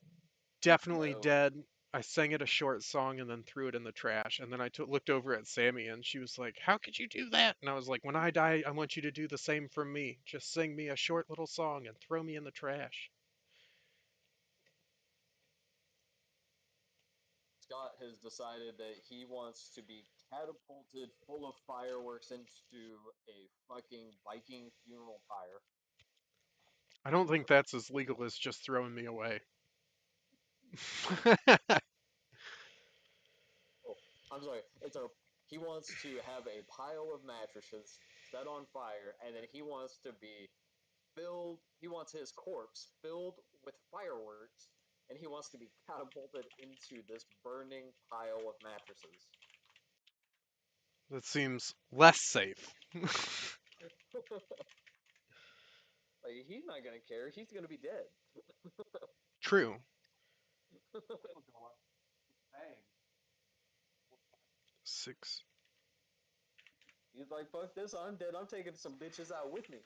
C: definitely
B: No.
C: dead. I sang it a short song and then threw it in the trash. And then I looked over at Sammy and she was like, how could you do that? And I was like, when I die, I want you to do the same for me. Just sing me a short little song and throw me in the trash.
B: Scott has decided that he wants to be catapulted full of fireworks into a fucking Viking funeral pyre.
C: I don't think that's as legal as just throwing me away.
B: Oh, I'm sorry. He wants to have a pile of mattresses set on fire, and then he wants to be filled. He wants his corpse filled with fireworks, and he wants to be catapulted into this burning pile of mattresses.
C: That seems less safe.
B: Like he's not gonna care. He's gonna be dead.
C: True.
D: Bang.
C: 6.
B: He's like, fuck this. I'm dead. I'm taking some bitches out with me.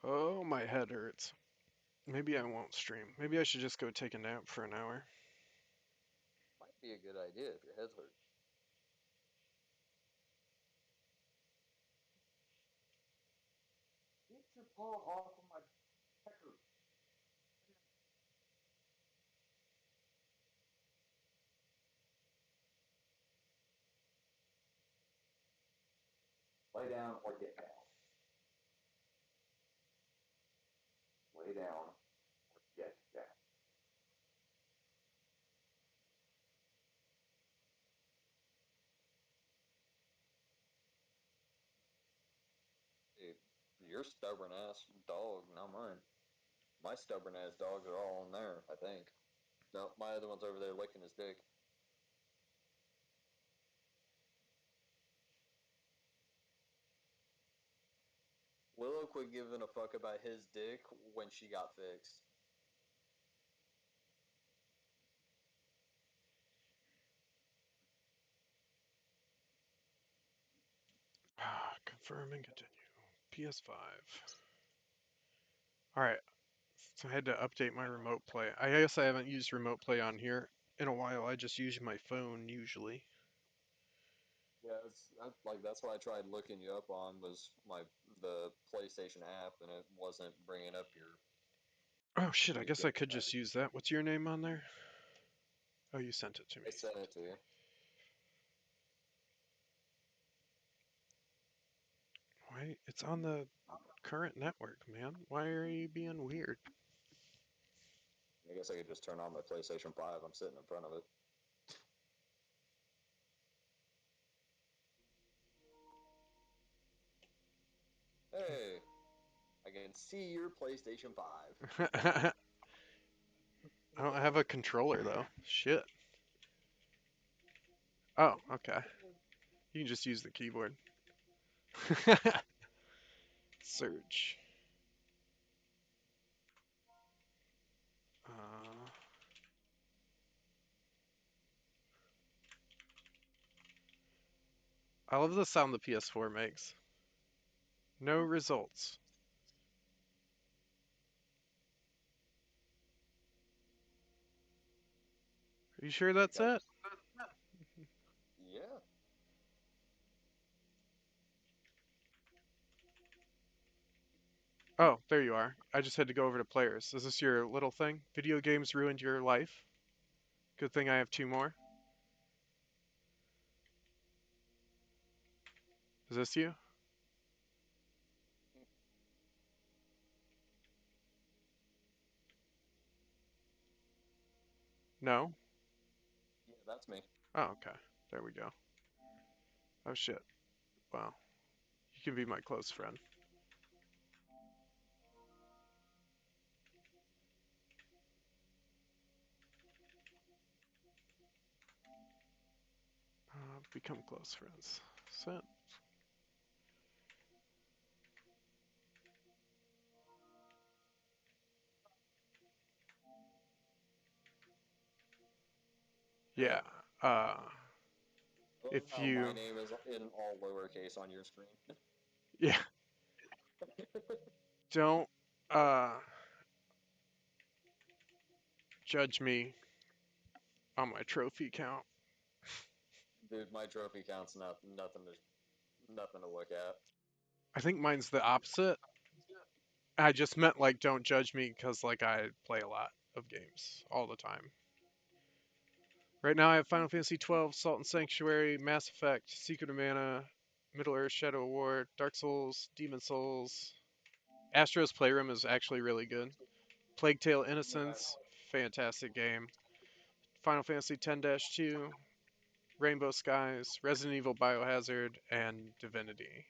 C: Oh, my head hurts. Maybe I won't stream. Maybe I should just go take a nap for an hour.
B: Might be a good idea if your head's hurt.
D: Get your paw off of my pecker.
E: Lay down or get down. Lay down or get down.
B: Dude, your stubborn ass dog, not mine. My stubborn ass dogs are all in there, I think. No, my other one's over there licking his dick. Willow quit giving a fuck about his dick when she got fixed.
C: Confirm and continue. PS5. Alright. So I had to update my remote play. I guess I haven't used remote play on here in a while. I just use my phone usually.
B: Yeah, that's what I tried looking you up on was the PlayStation app, and it wasn't bringing up
C: Oh shit, I
B: your
C: guess I
B: game
C: could
B: tag.
C: just use that. What's your name on there? Oh, you sent it to me.
B: I sent it to you.
C: Why? It's on the current network, man. Why are you being weird?
B: I guess I could just turn on my PlayStation 5. I'm sitting in front of it. Hey, I can see your PlayStation 5.
C: I don't have a controller though. Shit. Oh, okay. You can just use the keyboard. Search. I love the sound the PS4 makes. No results. Are you sure that's it?
B: Yeah.
C: Oh, there you are. I just had to go over to players. Is this your little thing? Video games ruined your life? Good thing I have 2 more. Is this you? No?
B: Yeah, that's me.
C: Oh, okay. There we go. Oh shit. Wow. You can be my close friend. Become close friends. Sent.
B: Hey,
C: Yeah.
B: I love
C: If
B: how
C: you,
B: my name is in all lowercase on your screen.
C: yeah, don't uh judge me on my trophy count.
B: Dude, my trophy count's nothing to look at.
C: I think mine's the opposite. I just meant like don't judge me because like I play a lot of games all the time. Right now I have Final Fantasy 12, Salt and Sanctuary, Mass Effect, Secret of Mana, Middle Earth Shadow of War, Dark Souls, Demon Souls. Astro's Playroom is actually really good. Plague Tale Innocence, fantastic game. Final Fantasy 10-2, Rainbow Skies, Resident Evil Biohazard, and Divinity.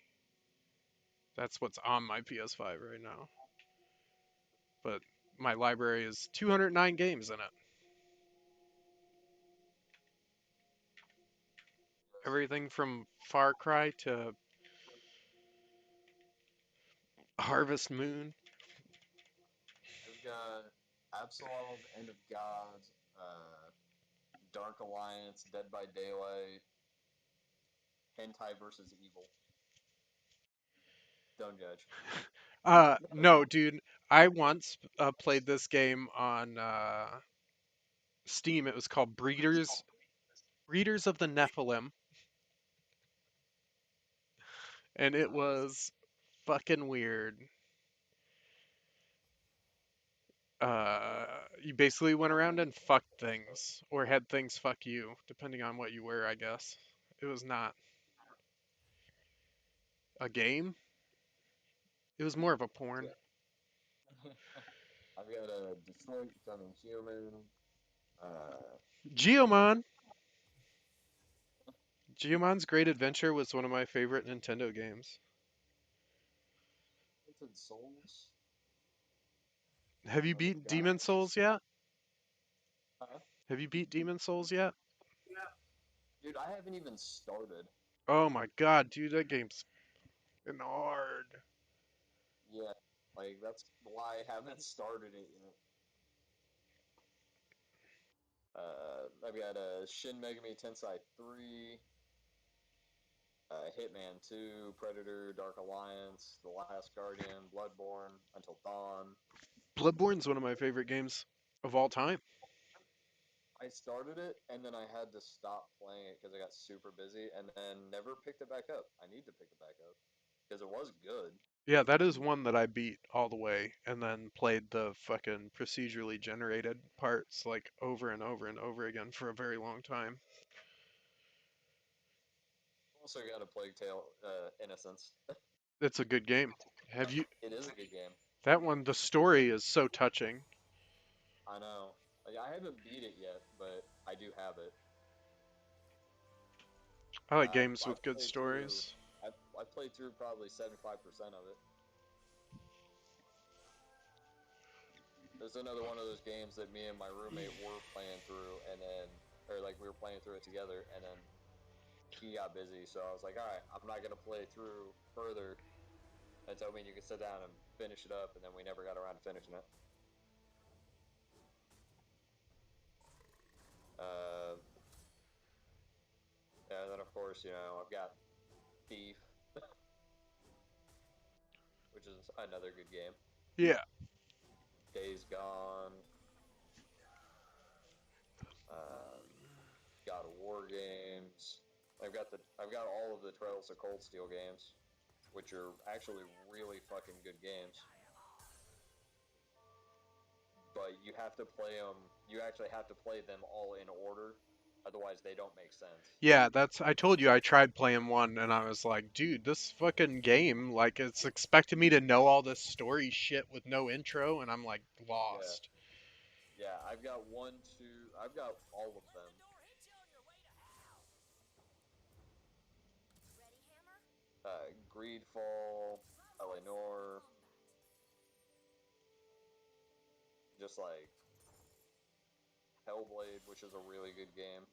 C: That's what's on my PS5 right now. But my library is 209 games in it. Everything from Far Cry to Harvest Moon.
B: I've got Absolve, End of Gods, Dark Alliance, Dead by Daylight, Hentai versus Evil. Don't judge.
C: No, dude. I once played this game on Steam. It was called Breeders of the Nephilim, and it was fucking weird. You basically went around and fucked things, or had things fuck you, depending on what you were, I guess. It was not a game. It was more of a porn.
B: I've got a Detroit Becoming Human.
C: Geomon. Geomon's Great Adventure was one of my favorite Nintendo games.
B: Haunted Souls.
C: Have you beat Demon Souls yet?
B: Huh?
C: Have you beat Demon Souls yet?
B: Dude, I haven't even started.
C: Oh my god, dude, that game's fucking hard.
B: Yeah, like that's why I haven't started it yet. I've got a Shin Megami Tensei 3, Hitman 2, Predator, Dark Alliance, The Last Guardian, Bloodborne, Until Dawn.
C: Bloodborne's one of my favorite games of all time.
B: I started it and then I had to stop playing it because I got super busy and then never picked it back up. I need to pick it back up because it was good.
C: Yeah, that is one that I beat all the way and then played the fucking procedurally generated parts like over and over and over again for a very long time.
B: Also got a Plague Tale Innocence.
C: It's a good game. Have you
B: It is a good game.
C: that one? The story is so touching.
B: I know. Like, I haven't beat it yet, but I do have it.
C: I like games
B: I've
C: with good
B: played
C: stories.
B: I played through probably 75% of it. There's another one of those games that me and my roommate were playing through, and then, or like we were playing through it together, and then he got busy, so I was like, all right, I'm not gonna play through further until me and you can sit down and finish it up, and then we never got around to finishing it. And then of course, I've got Thief, which is another good game.
C: Yeah.
B: Days Gone, um, God of War games. I've got all of the Trails of Cold Steel games, which are actually really fucking good games. But you have to play them. You actually have to play them all in order, otherwise they don't make sense.
C: Yeah, I told you I tried playing one and I was like, dude, this fucking game, like, it's expecting me to know all this story shit with no intro, and I'm like lost.
B: Yeah, I've got I've got all of them. Greedfall, Eleanor, just like Hellblade, which is a really good game.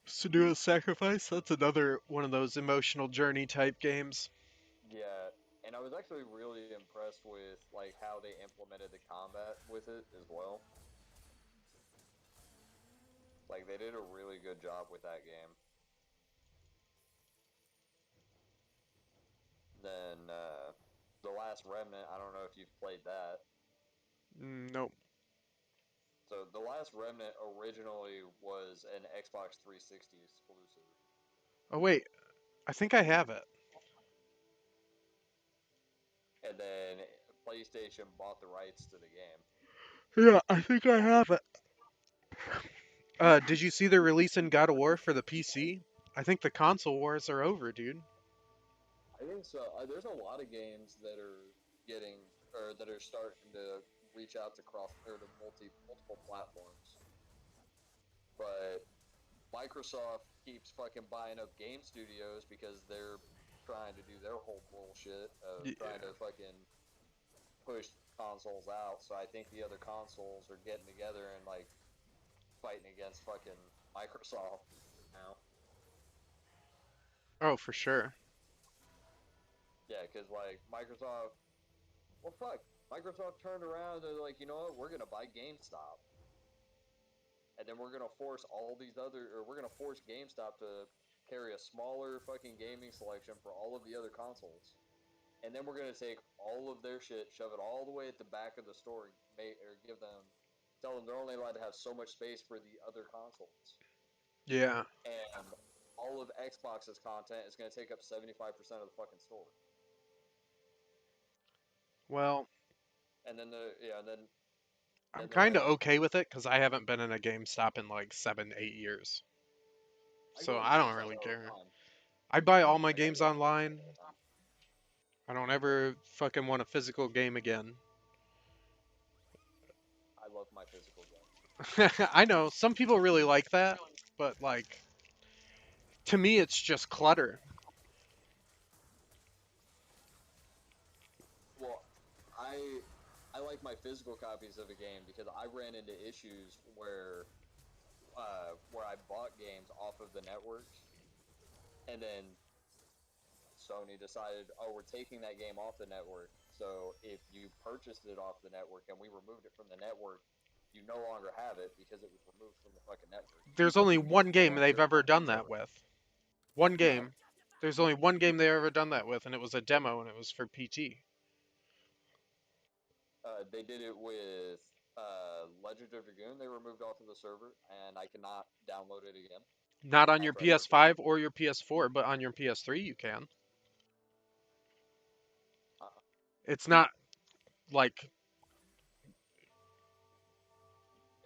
C: Senua's Sacrifice, that's another one of those emotional journey type games.
B: Yeah, and I was actually really impressed with like how they implemented the combat with it as well. Like they did a really good job with that game. Then The Last Remnant, I don't know if you've played that.
C: Nope.
B: So The Last Remnant originally was an Xbox 360 exclusive.
C: Oh wait, I think I have it.
B: And then PlayStation bought the rights to the game.
C: Yeah, I think I have it. Did you see they're releasing God of War for the PC? I think the console wars are over, dude.
B: I think so. There's a lot of games that are that are starting to reach out to multiple platforms. But Microsoft keeps fucking buying up game studios because they're trying to do their whole bullshit of trying to fucking push consoles out. So I think the other consoles are getting together and like fighting against fucking Microsoft now.
C: Oh, for sure.
B: Yeah, because like Microsoft, well, fuck, Microsoft turned around and they're like, you know what, we're gonna buy GameStop, and then we're gonna force we're gonna force GameStop to carry a smaller fucking gaming selection for all of the other consoles, and then we're gonna take all of their shit, shove it all the way at the back of the store, tell them they're only allowed to have so much space for the other consoles.
C: Yeah.
B: And all of Xbox's content is gonna take up 75% of the fucking store.
C: Well,
B: And then
C: I'm kind of okay with it because I haven't been in a GameStop in like 7, 8 years. So I don't really care. I buy all my games online. I don't ever fucking want a physical game again.
B: I love my physical game.
C: I know, some people really like that, but like, to me it's just clutter.
B: Well, I like my physical copies of a game because I ran into issues where I bought games off of the network, and then Sony decided, oh, we're taking that game off the network. So if you purchased it off the network and we removed it from the network, you no longer have it because it was removed from the fucking network.
C: There's only one game they've ever done that with. One game. There's only one game they've ever done that with, and it was a demo, and it was for PT.
B: They did it with Legend of Dragoon. They were moved off of the server, and I cannot download it again.
C: Not on your
B: After I purchased
C: PS5 or your PS4, but on your PS3 you can.
B: Uh,
C: It's not like
B: it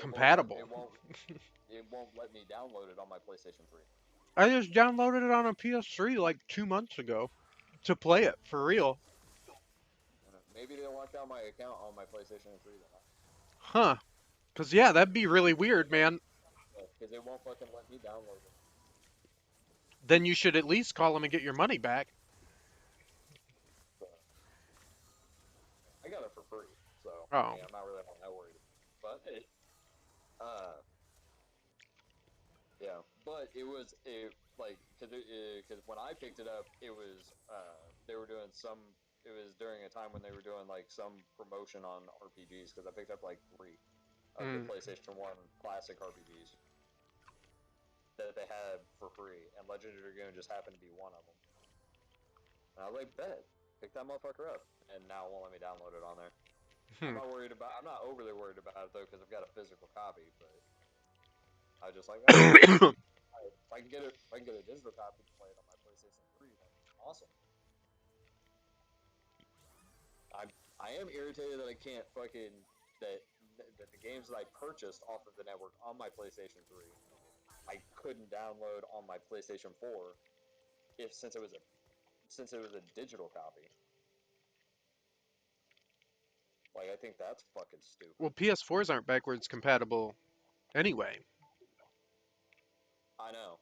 B: won't let,
C: compatible.
B: it won't let me download it on my PlayStation 3.
C: I just downloaded it on a PS3 like 2 months ago to play it for real.
B: Maybe they locked out my account on my PlayStation 3 then.
C: Huh. Cause yeah, that'd be really weird, man.
B: Because it won't fucking let me download it.
C: Then you should at least call them and get your money back.
B: So, I got it for free, so
C: Oh.
B: I mean, I'm not really that worried. But hey, yeah. But it was because when I picked it up, it was they were doing some. It was during a time when they were doing like some promotion on RPGs because I picked up like 3 of the PlayStation 1 classic RPGs that they had for free, and Legend of Dragoon just happened to be one of them. And I was like, bet, pick that motherfucker up, and now it won't let me download it on there. I'm not overly worried about it though because I've got a physical copy, but I was just like, oh, if I can get a digital copy to play it on my PlayStation 3, then awesome. I am irritated that I can't that the games that I purchased off of the network on my PlayStation 3, I couldn't download on my PlayStation 4 since it was a digital copy. Like, I think that's fucking stupid.
C: Well, PS4s aren't backwards compatible anyway.
B: I know.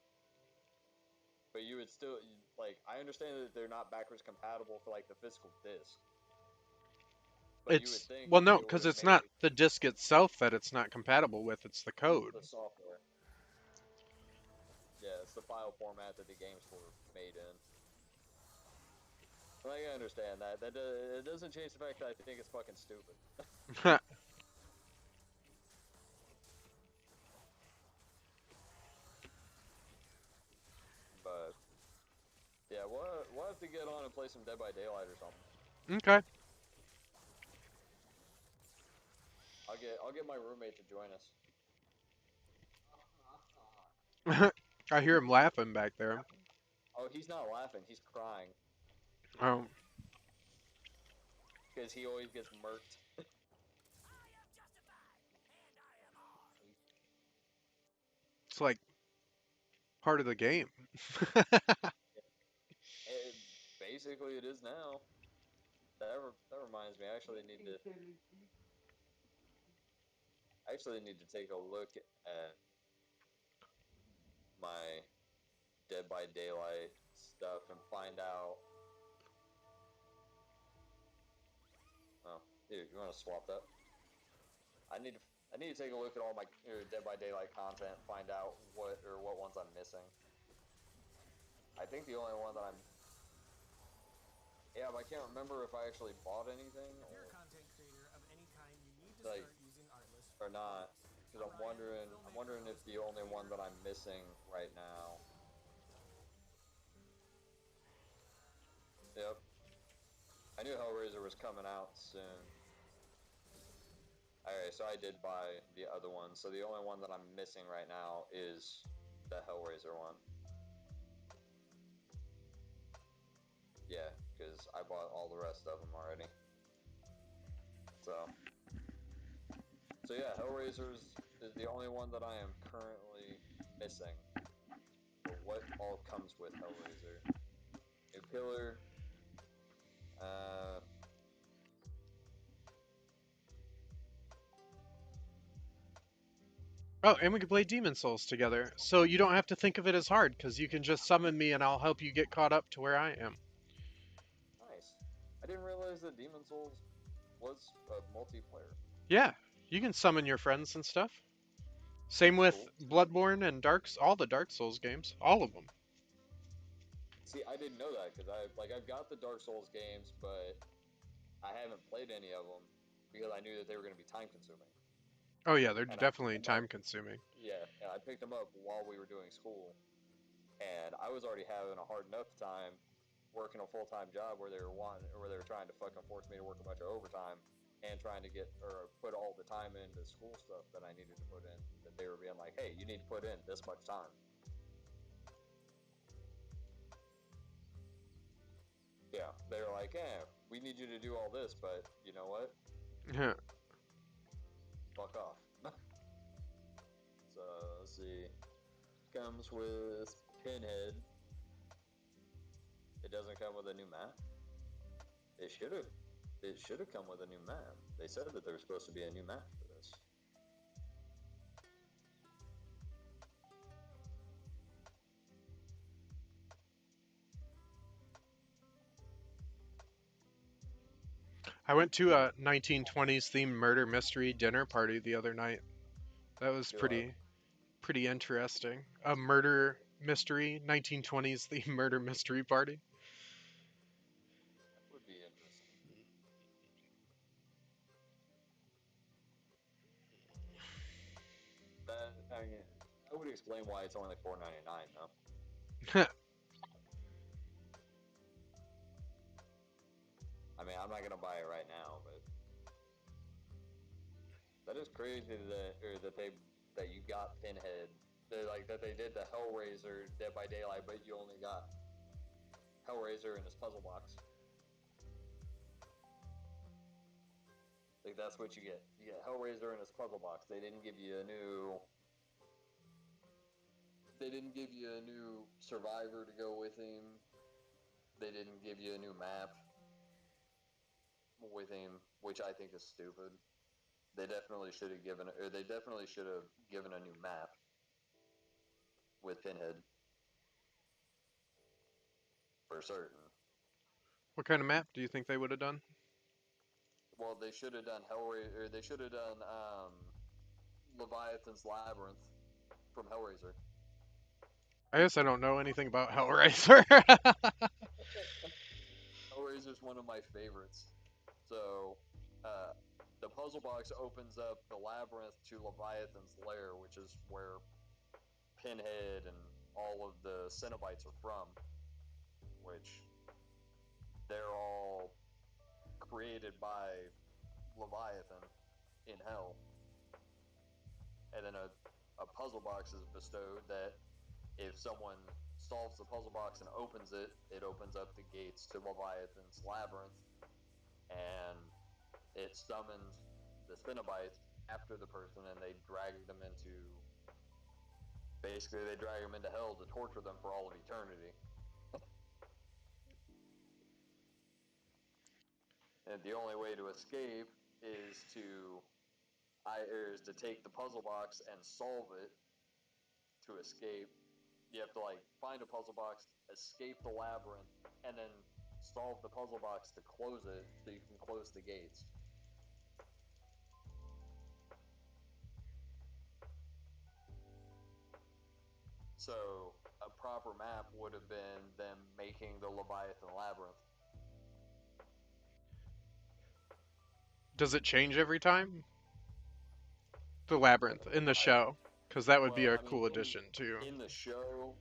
B: But you would still, like, I understand that they're not backwards compatible for, like, the physical disc. But you would think
C: well, no,
B: they
C: because
B: would've
C: it's
B: made
C: not the disc itself that it's not compatible with, it's the code.
B: the software. Yeah, it's the file format that the games were made in. Like, I understand that. It doesn't change the fact that I think it's fucking stupid. But yeah, we'll have to get on and play some Dead by Daylight or something.
C: Okay.
B: I'll get my roommate to join us.
C: I hear him laughing back there.
B: Oh, he's not laughing. He's crying
C: Oh.
B: because he always gets murked.
C: It's like part of the game.
B: Basically, it is now. That reminds me. I actually need to take a look at my Dead by Daylight stuff and find out. Oh, dude, you want to swap that? I need to take a look at all my Dead by Daylight content and find out what ones I'm missing. I think the only one that I'm. Yeah, but I can't remember if I actually bought anything
F: If you're a content creator of any kind, you need to
B: Like,
F: start using Artlist
B: or not. Because I'm wondering if the only one that I'm missing right now. Yep. I knew Hellraiser was coming out soon. Alright, so I did buy the other one. So the only one that I'm missing right now is the Hellraiser one. Yeah, because I bought all the rest of them already. So yeah, Hellraiser is the only one that I am currently missing. But what all comes with Hellraiser? New killer.
C: Oh, and we can play Demon Souls together. So you don't have to think of it as hard, because you can just summon me and I'll help you get caught up to where I am.
B: Nice. I didn't realize that Demon Souls was multiplayer.
C: Yeah, you can summon your friends and stuff. Same with Bloodborne and all the Dark Souls games, all of them.
B: See, I didn't know that because I've got the Dark Souls games, but I haven't played any of them because I knew that they were going to be time consuming.
C: Oh yeah, they're definitely time consuming.
B: Yeah, I picked them up while we were doing school, and I was already having a hard enough time working a full-time job where they were trying to fucking force me to work a bunch of overtime. and trying to get or put all the time into school stuff that I needed to put in, that they were being like, hey, you need to put in this much time. Yeah, they were like, we need you to do all this, but you know what?
C: Yeah.
B: Fuck off. So, let's see. Comes with Pinhead. It doesn't come with a new map. It should have. It should have come with a new map. They said that there was supposed to be a new map for this.
C: I went to a 1920s themed murder mystery dinner party the other night. That was
B: Do
C: pretty interesting. A murder mystery 1920s themed murder mystery party.
B: That would be interesting. That would explain why it's only $4.99 though. I mean, I'm not gonna buy it right now, but that is crazy that you got Pinhead. That they did the Hellraiser Dead by Daylight, but you only got Hellraiser in his puzzle box. Like that's what you get. You get Hellraiser in his puzzle box. They didn't give you a new. They didn't give you a new survivor to go with him. They didn't give you a new map with him, which I think is stupid. They definitely should have given a new map with Pinhead for certain.
C: What kind of map do you think they would have done?
B: Well, they should have done Hellraiser. Or they should have done Leviathan's Labyrinth from Hellraiser.
C: I guess I don't know anything about Hellraiser.
B: Hellraiser is one of my favorites. So, the puzzle box opens up the labyrinth to Leviathan's lair, which is where Pinhead and all of the Cenobites are from, which they're all created by Leviathan in hell. And then a puzzle box is bestowed that if someone solves the puzzle box and opens it, it opens up the gates to Leviathan's labyrinth, and it summons the Cenobites after the person, and they drag them into hell to torture them for all of eternity. And the only way to escape is to take the puzzle box and solve it to escape. You have to find a puzzle box, escape the labyrinth, and then solve the puzzle box to close it so you can close the gates. So a proper map would have been them making the Leviathan Labyrinth.
C: Does it change every time? The labyrinth in the show, because that would be a cool addition too.
B: In the show,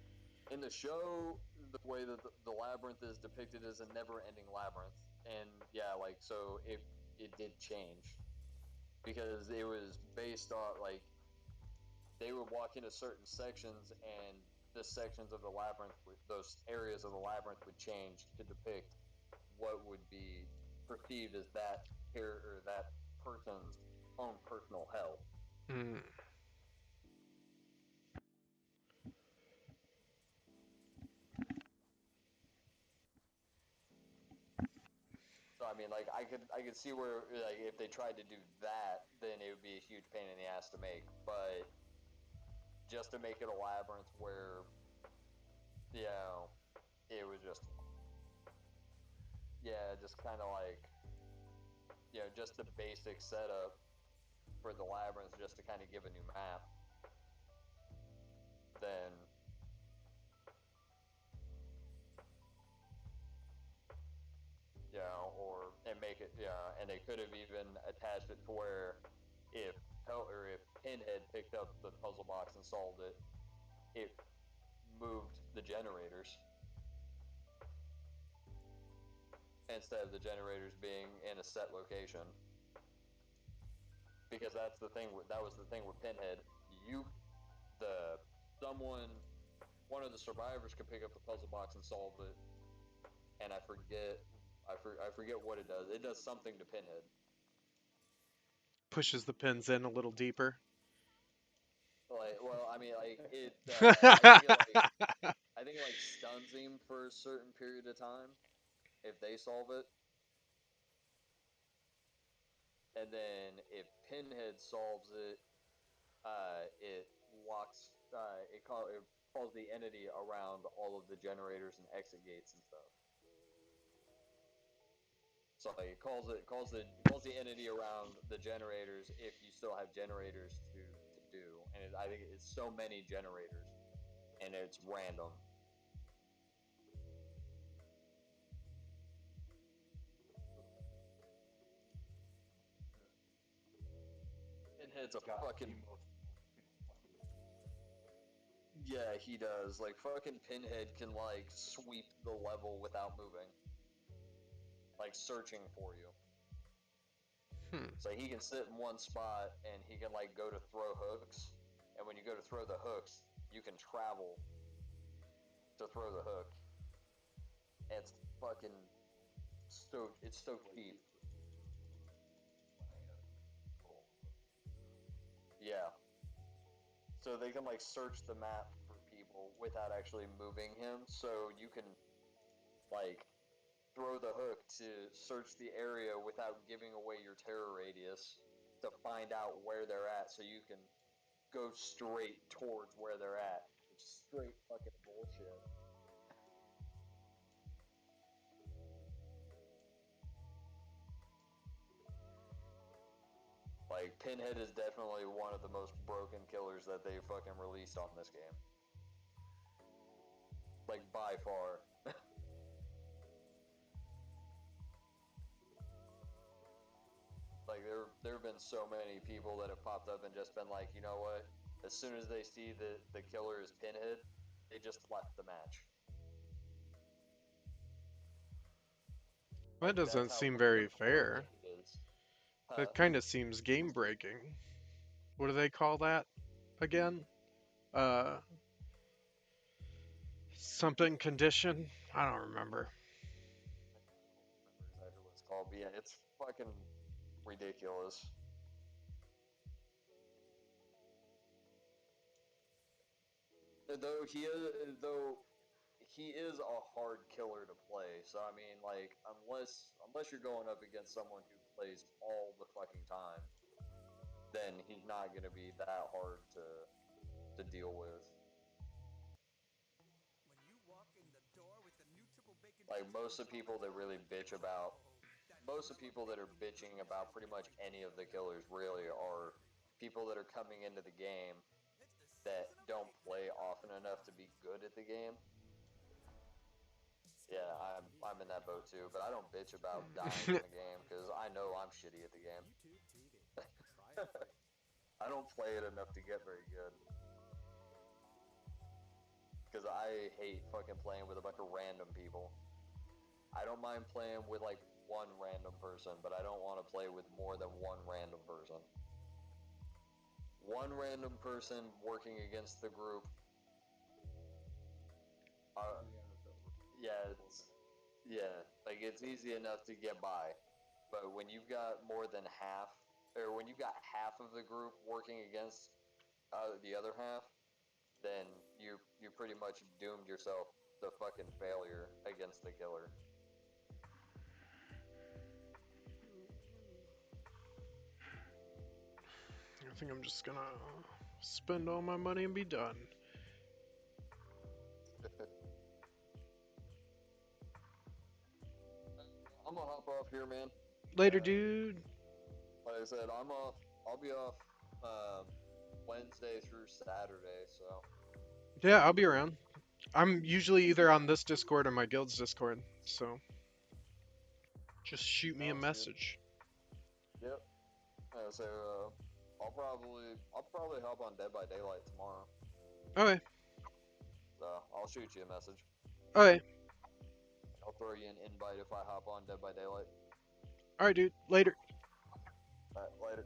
B: the way that the labyrinth is depicted as a never-ending labyrinth, and yeah, so it did change because it was based on they would walk into certain sections, and the sections of the labyrinth, those areas of the labyrinth would change to depict what would be perceived as that person's own personal hell.
C: Mm.
B: So I mean, I could see where if they tried to do that, then it would be a huge pain in the ass to make. But just to make it a labyrinth where, it was just kind of just the basic setup for the labyrinth, just to kind of give a new map. Then and make it, and they could have even attached it to where if Pinhead picked up the puzzle box and solved it, it moved the generators instead of the generators being in a set location. because that's the thing. That was the thing with Pinhead. One of the survivors could pick up the puzzle box and solve it, and I forget what it does. It does something to Pinhead.
C: Pushes the pins in a little deeper.
B: Like, well, I mean, like it. I think it like stuns him for a certain period of time if they solve it, and then if Pinhead solves it, it locks. It calls the entity around all of the generators and exit gates and stuff. So like, it calls the entity around the generators if you still have generators to do, and I think it's so many generators, and it's random. Pinhead's a fucking. Yeah, he does. Like, fucking Pinhead can, like, sweep the level without moving. Like, searching for you. So he can sit in one spot, and he can, like, go to throw hooks. And when you go to throw the hooks, you can travel to throw the hook. And it's fucking it's so cheap. Yeah. So they can, like, search the map for people without actually moving him. So you can, like, throw the hook to search the area without giving away your terror radius to find out where they're at, so you can go straight towards where they're at. It's straight fucking bullshit. Like, Pinhead is definitely one of the most broken killers that they fucking released on this game. Like, by far. Like, there have been so many people that have popped up and just been like, you know what? As soon as they see the killer is Pinhead, they just left the match.
C: That doesn't seem very fair. That kind of seems game breaking. What do they call that again? Something condition? I don't remember.
B: I don't remember exactly what it's called, but yeah, it's fucking ridiculous. Though he is a hard killer to play, so I mean, like, unless you're going up against someone who plays all the fucking time, then he's not gonna be that hard to deal with.
F: When you walk in the door with the new triple bacon
B: Like, most of the people that really bitch about, most of the people that are bitching about pretty much any of the killers really are people that are coming into the game that don't play often enough to be good at the game. Yeah, I'm in that boat too, but I don't bitch about dying in the game because I know I'm shitty at the game. I don't play it enough to get very good. Because I hate fucking playing with a bunch of random people. I don't mind playing with, like, one random person, but I don't want to play with more than one random person. One random person working against the group. Like, it's easy enough to get by. But when you've got more than half, or when you've got half of the group working against the other half, then you pretty much doomed yourself to fucking failure against the killer.
C: I think I'm just gonna spend all my money and be done.
B: I'm gonna hop off here, man.
C: Later, dude.
B: Like I said, I'm off. I'll be off Wednesday through Saturday, so.
C: Yeah, I'll be around. I'm usually either on this Discord or my guild's Discord, so just shoot me a message.
B: Yep. So I'll probably hop on Dead by Daylight tomorrow.
C: Okay.
B: So I'll shoot you a message.
C: Okay.
B: I'll throw you an invite if I hop on Dead by Daylight.
C: Alright, dude. Later.
B: Alright, later.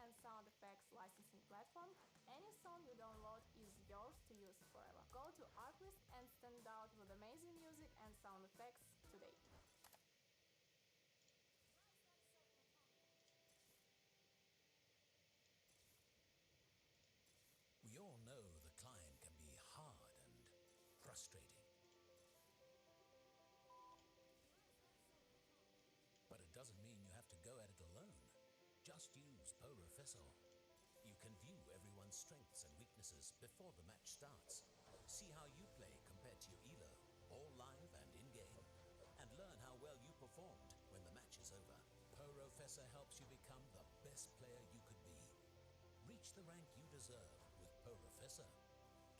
G: and sound effects licensing platform, any song you download is yours to use forever. Go to Artlist and stand out with amazing music and sound effects today.
H: We all know the climb can be hard and frustrating. But it doesn't mean you have to go at it alone. Just use Professor. You can view everyone's strengths and weaknesses before the match starts. See how you play compared to your elo, all live and in-game. And learn how well you performed when the match is over. Professor helps you become the best player you could be. Reach the rank you deserve with Professor.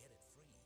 H: Get it free